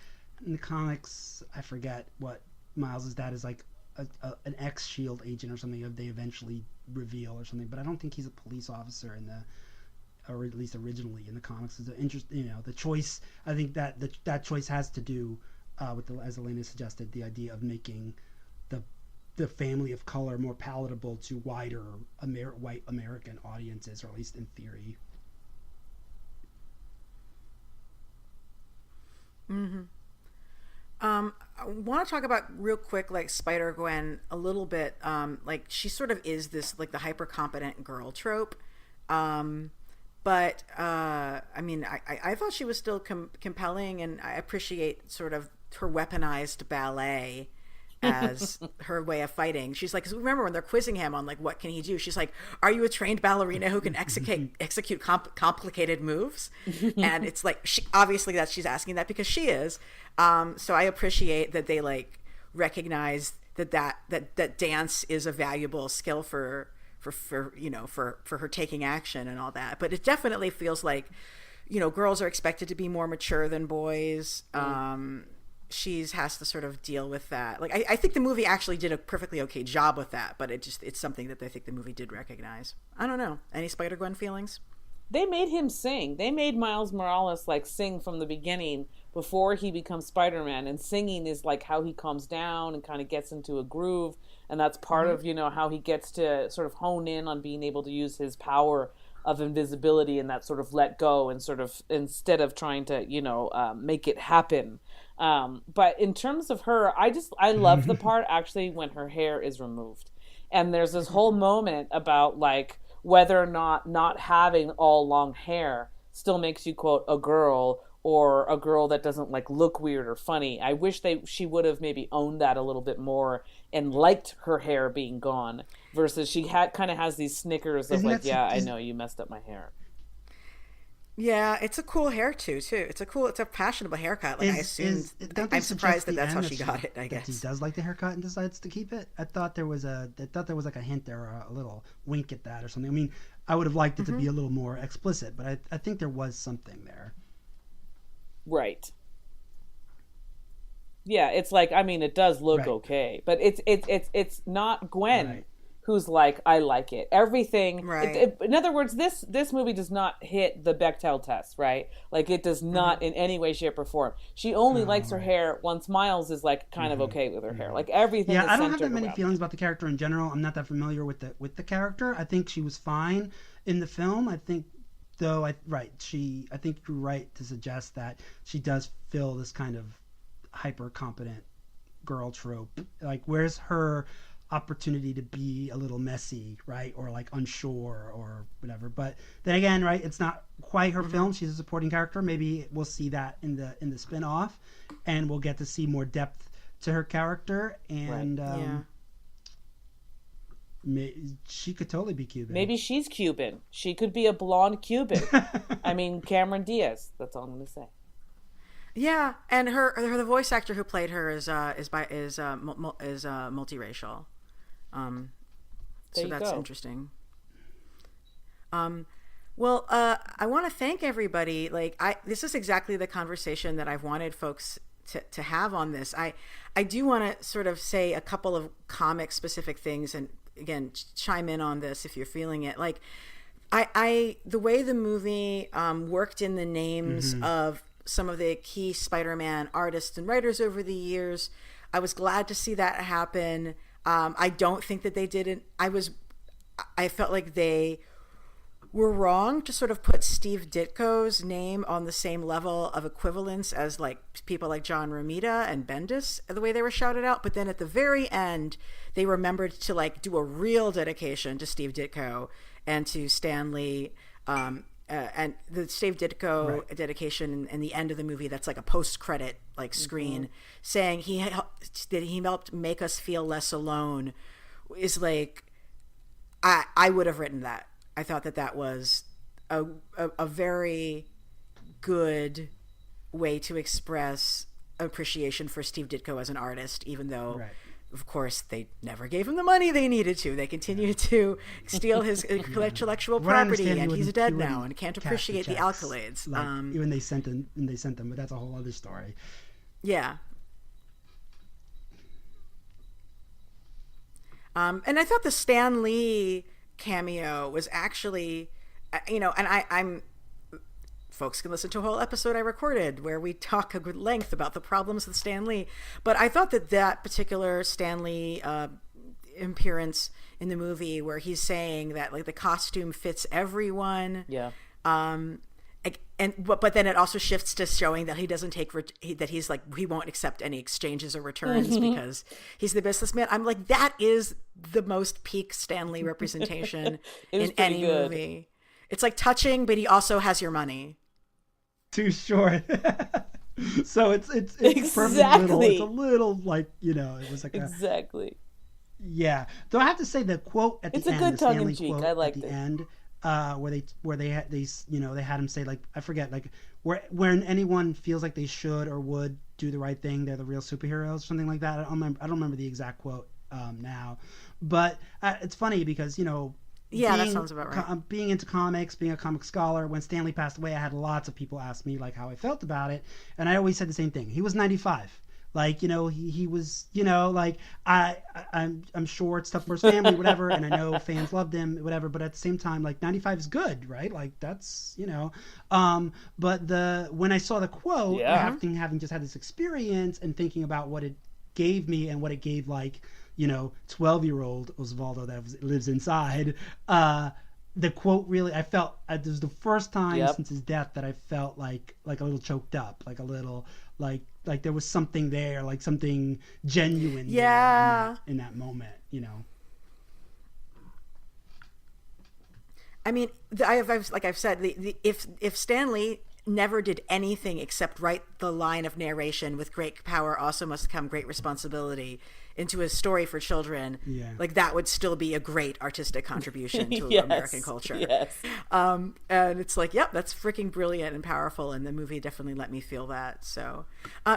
[SPEAKER 2] in the comics, I forget what Miles's dad is, like an ex-SHIELD agent or something. They eventually reveal or something, but I don't think he's a police officer in or at least originally in the comics. Is the choice. I think that choice has to do with as Elena suggested, the idea of making the family of color more palatable to wider white American audiences, or at least in theory.
[SPEAKER 1] Mm-hmm. I want to talk about real quick, like Spider-Gwen a little bit. Like she sort of is this like the hyper competent girl trope. But I mean, I thought she was still compelling, and I appreciate sort of her weaponized ballet as her way of fighting. She's like, 'cause remember when they're quizzing him on like what can he do, she's like, are you a trained ballerina who can execute complicated moves? And it's like, obviously she's asking that because she is. So I appreciate that they like recognize that dance is a valuable skill for her taking action and all that. But it definitely feels like, girls are expected to be more mature than boys. she's has to sort of deal with that. Like I think the movie actually did a perfectly okay job with that, but it's something that I think the movie did recognize. I don't know. Any Spider-Gwen feelings?
[SPEAKER 3] They made him sing. They made Miles Morales like sing from the beginning before he becomes Spider-Man, and singing is like how he calms down and kind of gets into a groove, and that's part of, you know, how he gets to sort of hone in on being able to use his power of invisibility and that sort of let go and sort of instead of trying to, you know, make it happen. But in terms of her, I love the part actually when her hair is removed. And there's this whole moment about like whether or not having all long hair still makes you, quote, a girl, or a girl that doesn't like look weird or funny. I wish she would have maybe owned that a little bit more and liked her hair being gone versus she kind of has these snickers of like, yeah, I know you messed up my hair.
[SPEAKER 1] Yeah, it's a cool hair too. It's a fashionable haircut. Like I'm surprised that's how she got it. I guess
[SPEAKER 2] he does like the haircut and decides to keep it. I thought there was like a hint there, or a little wink at that or something. I mean, I would have liked it to be a little more explicit, but I think there was something there.
[SPEAKER 3] Right. Yeah, it's like, I mean, it does look okay, but it's not Gwen who's like, I like it. Everything. Right. In other words, this movie does not hit the Bechdel test, right? Like it does not in any way, shape, or form. She only likes her hair once Miles is like kind of okay with her hair. Like everything.
[SPEAKER 2] Yeah,
[SPEAKER 3] is
[SPEAKER 2] I don't have that many
[SPEAKER 3] around
[SPEAKER 2] feelings about the character in general. I'm not that familiar with the character. I think she was fine in the film. I think. Though I think you're right to suggest that she does fill this kind of hyper competent girl trope. Like, where's her opportunity to be a little messy, right, or like unsure or whatever? But then again, right, it's not quite her film. She's a supporting character. Maybe we'll see that in the spin-off, and we'll get to see more depth to her character. And she could totally be Cuban.
[SPEAKER 3] Maybe she's Cuban. She could be a blonde Cuban. I mean, Cameron Diaz. That's all I'm going to say.
[SPEAKER 1] Yeah, and the voice actor who played her is multiracial. So that's interesting. Well, I want to thank everybody. Like, this is exactly the conversation that I've wanted folks to have on this. I do want to sort of say a couple of comic specific things, and again, chime in on this if you're feeling it. Like, the way the movie worked in the names of some of the key Spider-Man artists and writers over the years, I was glad to see that happen. I don't think that they didn't. I felt like they were wrong to sort of put Steve Ditko's name on the same level of equivalence as like people like John Romita and Bendis, the way they were shouted out. But then at the very end, they remembered to like do a real dedication to Steve Ditko and to Stan Lee, and the Steve Ditko dedication in the end of the movie, that's like a post-credit like screen saying he helped make us feel less alone, is like, I would have written that. I thought that was a very good way to express appreciation for Steve Ditko as an artist, even though, of course, they never gave him the money they needed to. They continued to steal his intellectual property, and he's dead now and can't appreciate the accolades.
[SPEAKER 2] Like, even they sent them, but that's a whole other story.
[SPEAKER 1] Yeah. And I thought the Stan Lee cameo was actually, and I'm folks can listen to a whole episode I recorded where we talk at length about the problems with Stan Lee, but I thought that particular Stan Lee appearance in the movie where he's saying that like the costume fits everyone, but then it also shifts to showing that he doesn't take that he's like he won't accept any exchanges or returns because he's the businessman. I'm like, that is the most peak Stan Lee representation in any movie. It's like touching, but he also has your money.
[SPEAKER 2] Too short. So it's
[SPEAKER 3] exactly.
[SPEAKER 2] It's a little like, it was like
[SPEAKER 3] exactly.
[SPEAKER 2] Yeah. Though I have to say the quote at the end,
[SPEAKER 3] it's a good tongue in cheek. I liked it. At the end, where they had him say, like, I forget, like, when anyone feels like they should or would do the right thing, they're the real superheroes, something like that. I don't remember the exact quote now, but it's funny because
[SPEAKER 1] that sounds about right.
[SPEAKER 2] Being into comics, being a comic scholar, when Stan Lee passed away, I had lots of people ask me like how I felt about it, and I always said the same thing. He was 95. Like, he was, like I'm sure it's tough for his family, whatever, and I know fans loved him, whatever, but at the same time, like 95 is good, right? Like that's, but when I saw the quote, having just had this experience and thinking about what it gave me and what it gave, like, 12-year-old Osvaldo that lives inside, the quote really, I felt, this was the first time since his death that I felt like a little choked up, like a little, like there was something there, like something genuine there in that moment,
[SPEAKER 1] I mean, like I've said, if Stanley never did anything except write the line of narration, "With great power also must come great responsibility," into a story for children, like that would still be a great artistic contribution to American culture.
[SPEAKER 3] Yes.
[SPEAKER 1] And it's like, that's freaking brilliant and powerful, and the movie definitely let me feel that. So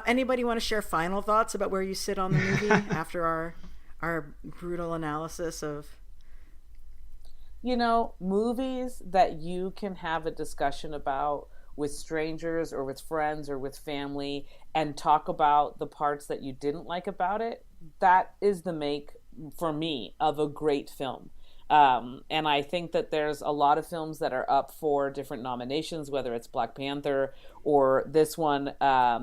[SPEAKER 1] anybody want to share final thoughts about where you sit on the movie after our brutal analysis of
[SPEAKER 3] movies that you can have a discussion about with strangers or with friends or with family and talk about the parts that you didn't like about it? That is the make, for me, of a great film. And I think that there's a lot of films that are up for different nominations, whether it's Black Panther or this one,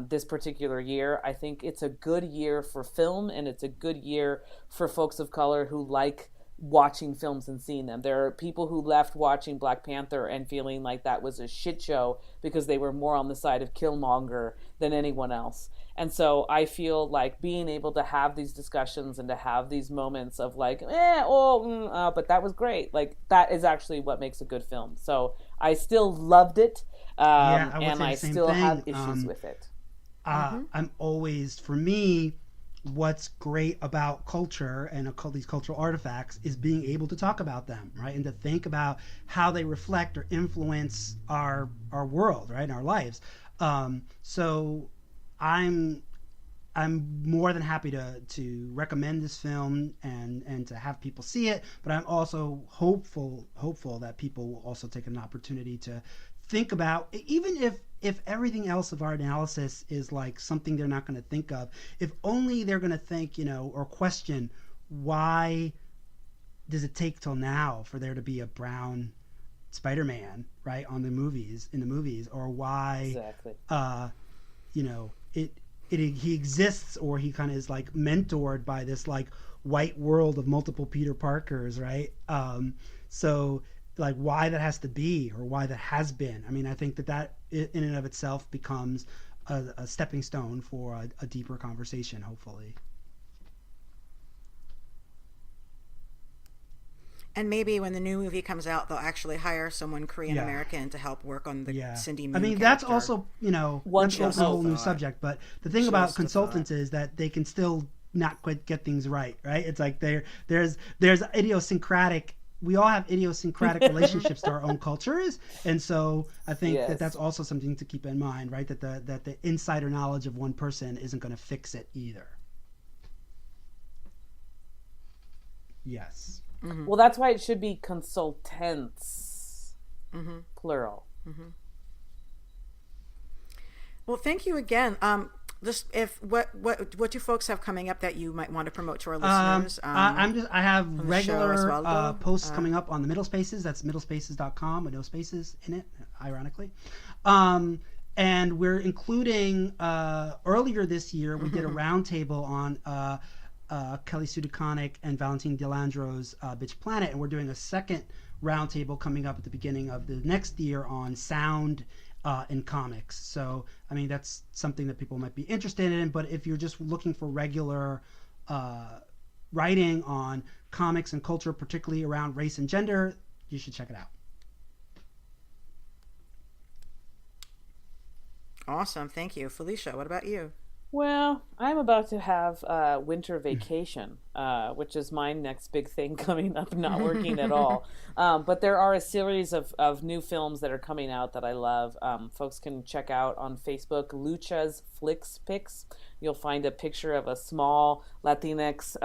[SPEAKER 3] this particular year. I think it's a good year for film, and it's a good year for folks of color who like watching films and seeing them. There are people who left watching Black Panther and feeling like that was a shit show because they were more on the side of Killmonger than anyone else. And so I feel like being able to have these discussions and to have these moments of like, but that was great. Like, that is actually what makes a good film. So I still loved it. And I still have issues with it.
[SPEAKER 2] I'm always, for me, what's great about culture and these cultural artifacts is being able to talk about them, right? And to think about how they reflect or influence our world, right? And our lives. So I'm more than happy to recommend this film and to have people see it, but I'm also hopeful that people will also take an opportunity to think about, even if everything else of our analysis is like something they're not going to think of, if only they're going to think, or question, why does it take till now for there to be a brown Spider-Man, right, in the movies, or why he exists, or he kind of is like mentored by this like white world of multiple Peter Parkers, right? So like why that has to be, or why that has been. I mean, I think that in and of itself becomes a stepping stone for a deeper conversation, hopefully.
[SPEAKER 1] And maybe when the new movie comes out, they'll actually hire someone Korean American to help work on the Cindy Moon character.
[SPEAKER 2] That's also, that's also a whole new subject. But the thing about consultants is that they can still not quite get things right? It's like there's idiosyncratic. We all have idiosyncratic relationships to our own cultures, and so I think that's also something to keep in mind, right? That the insider knowledge of one person isn't going to fix it either. Yes.
[SPEAKER 3] Mm-hmm. Well, that's why it should be consultants, plural. Mm-hmm.
[SPEAKER 1] Well, thank you again. Just what do folks have coming up that you might want to promote to our listeners?
[SPEAKER 2] I have regular posts coming up on the Middle Spaces. That's middlespaces.com with no spaces in it, ironically. And we're including earlier this year we did a roundtable on Kelly Sue DeConnick and Valentine Delandro's Bitch Planet, and we're doing a second roundtable coming up at the beginning of the next year on sound in comics. So, I mean, that's something that people might be interested in, but if you're just looking for regular writing on comics and culture, particularly around race and gender, you should check it out.
[SPEAKER 1] Awesome. Thank you. Felicia, what about you?
[SPEAKER 3] Well, I'm about to have winter vacation, which is my next big thing coming up, not working at all. But there are a series of new films that are coming out that I love. Folks can check out on Facebook, Lucha's Flix Pics. You'll find a picture of a small Latinx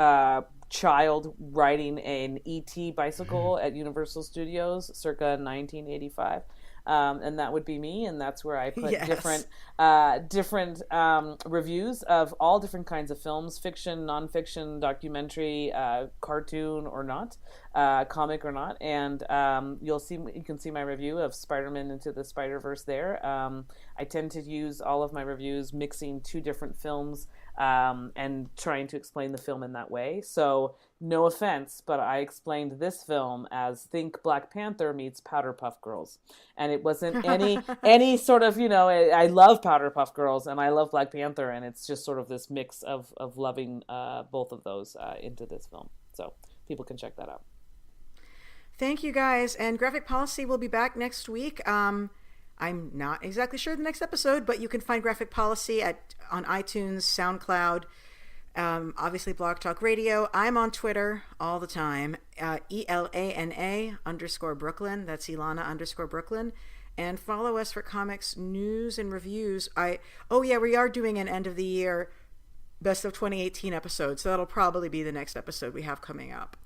[SPEAKER 3] child riding an ET bicycle at Universal Studios circa 1985. and that would be me. And that's where I put
[SPEAKER 1] Yes.
[SPEAKER 3] different reviews of all different kinds of films, fiction, nonfiction, documentary, cartoon or not, comic or not. And you can see my review of Spider-Man Into the Spider-Verse there. I tend to use all of my reviews mixing two different films and trying to explain the film in that way. So no offense, but I explained this film as think Black Panther meets Powder Puff Girls. And it wasn't any sort of, I love Powder Puff Girls and I love Black Panther, and it's just sort of this mix of loving both of those into this film. So people can check that out.
[SPEAKER 1] Thank you, guys. And Graphic Policy will be back next week. I'm not exactly sure the next episode, but you can find Graphic Policy on iTunes, SoundCloud, obviously Blog Talk Radio. I'm on Twitter all the time, ELANA_Brooklyn. That's Ilana_Brooklyn. And follow us for comics news and reviews. We are doing an end of the year best of 2018 episode, so that'll probably be the next episode we have coming up.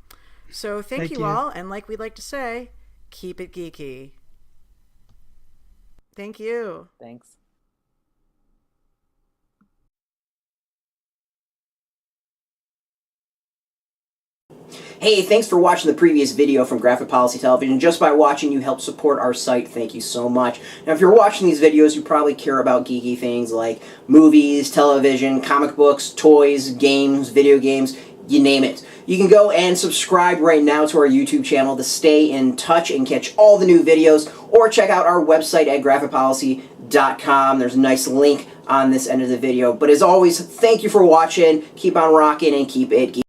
[SPEAKER 1] So thank you all, and like we like to say, keep it geeky. Thank you.
[SPEAKER 3] Thanks.
[SPEAKER 4] Hey, thanks for watching the previous video from Graphic Policy Television. Just by watching, you help support our site. Thank you so much. Now, if you're watching these videos, you probably care about geeky things like movies, television, comic books, toys, games, video games, you name it. You can go and subscribe right now to our YouTube channel to stay in touch and catch all the new videos, or check out our website at graphicpolicy.com. There's a nice link on this end of the video. But as always, thank you for watching. Keep on rocking and keep it geeky.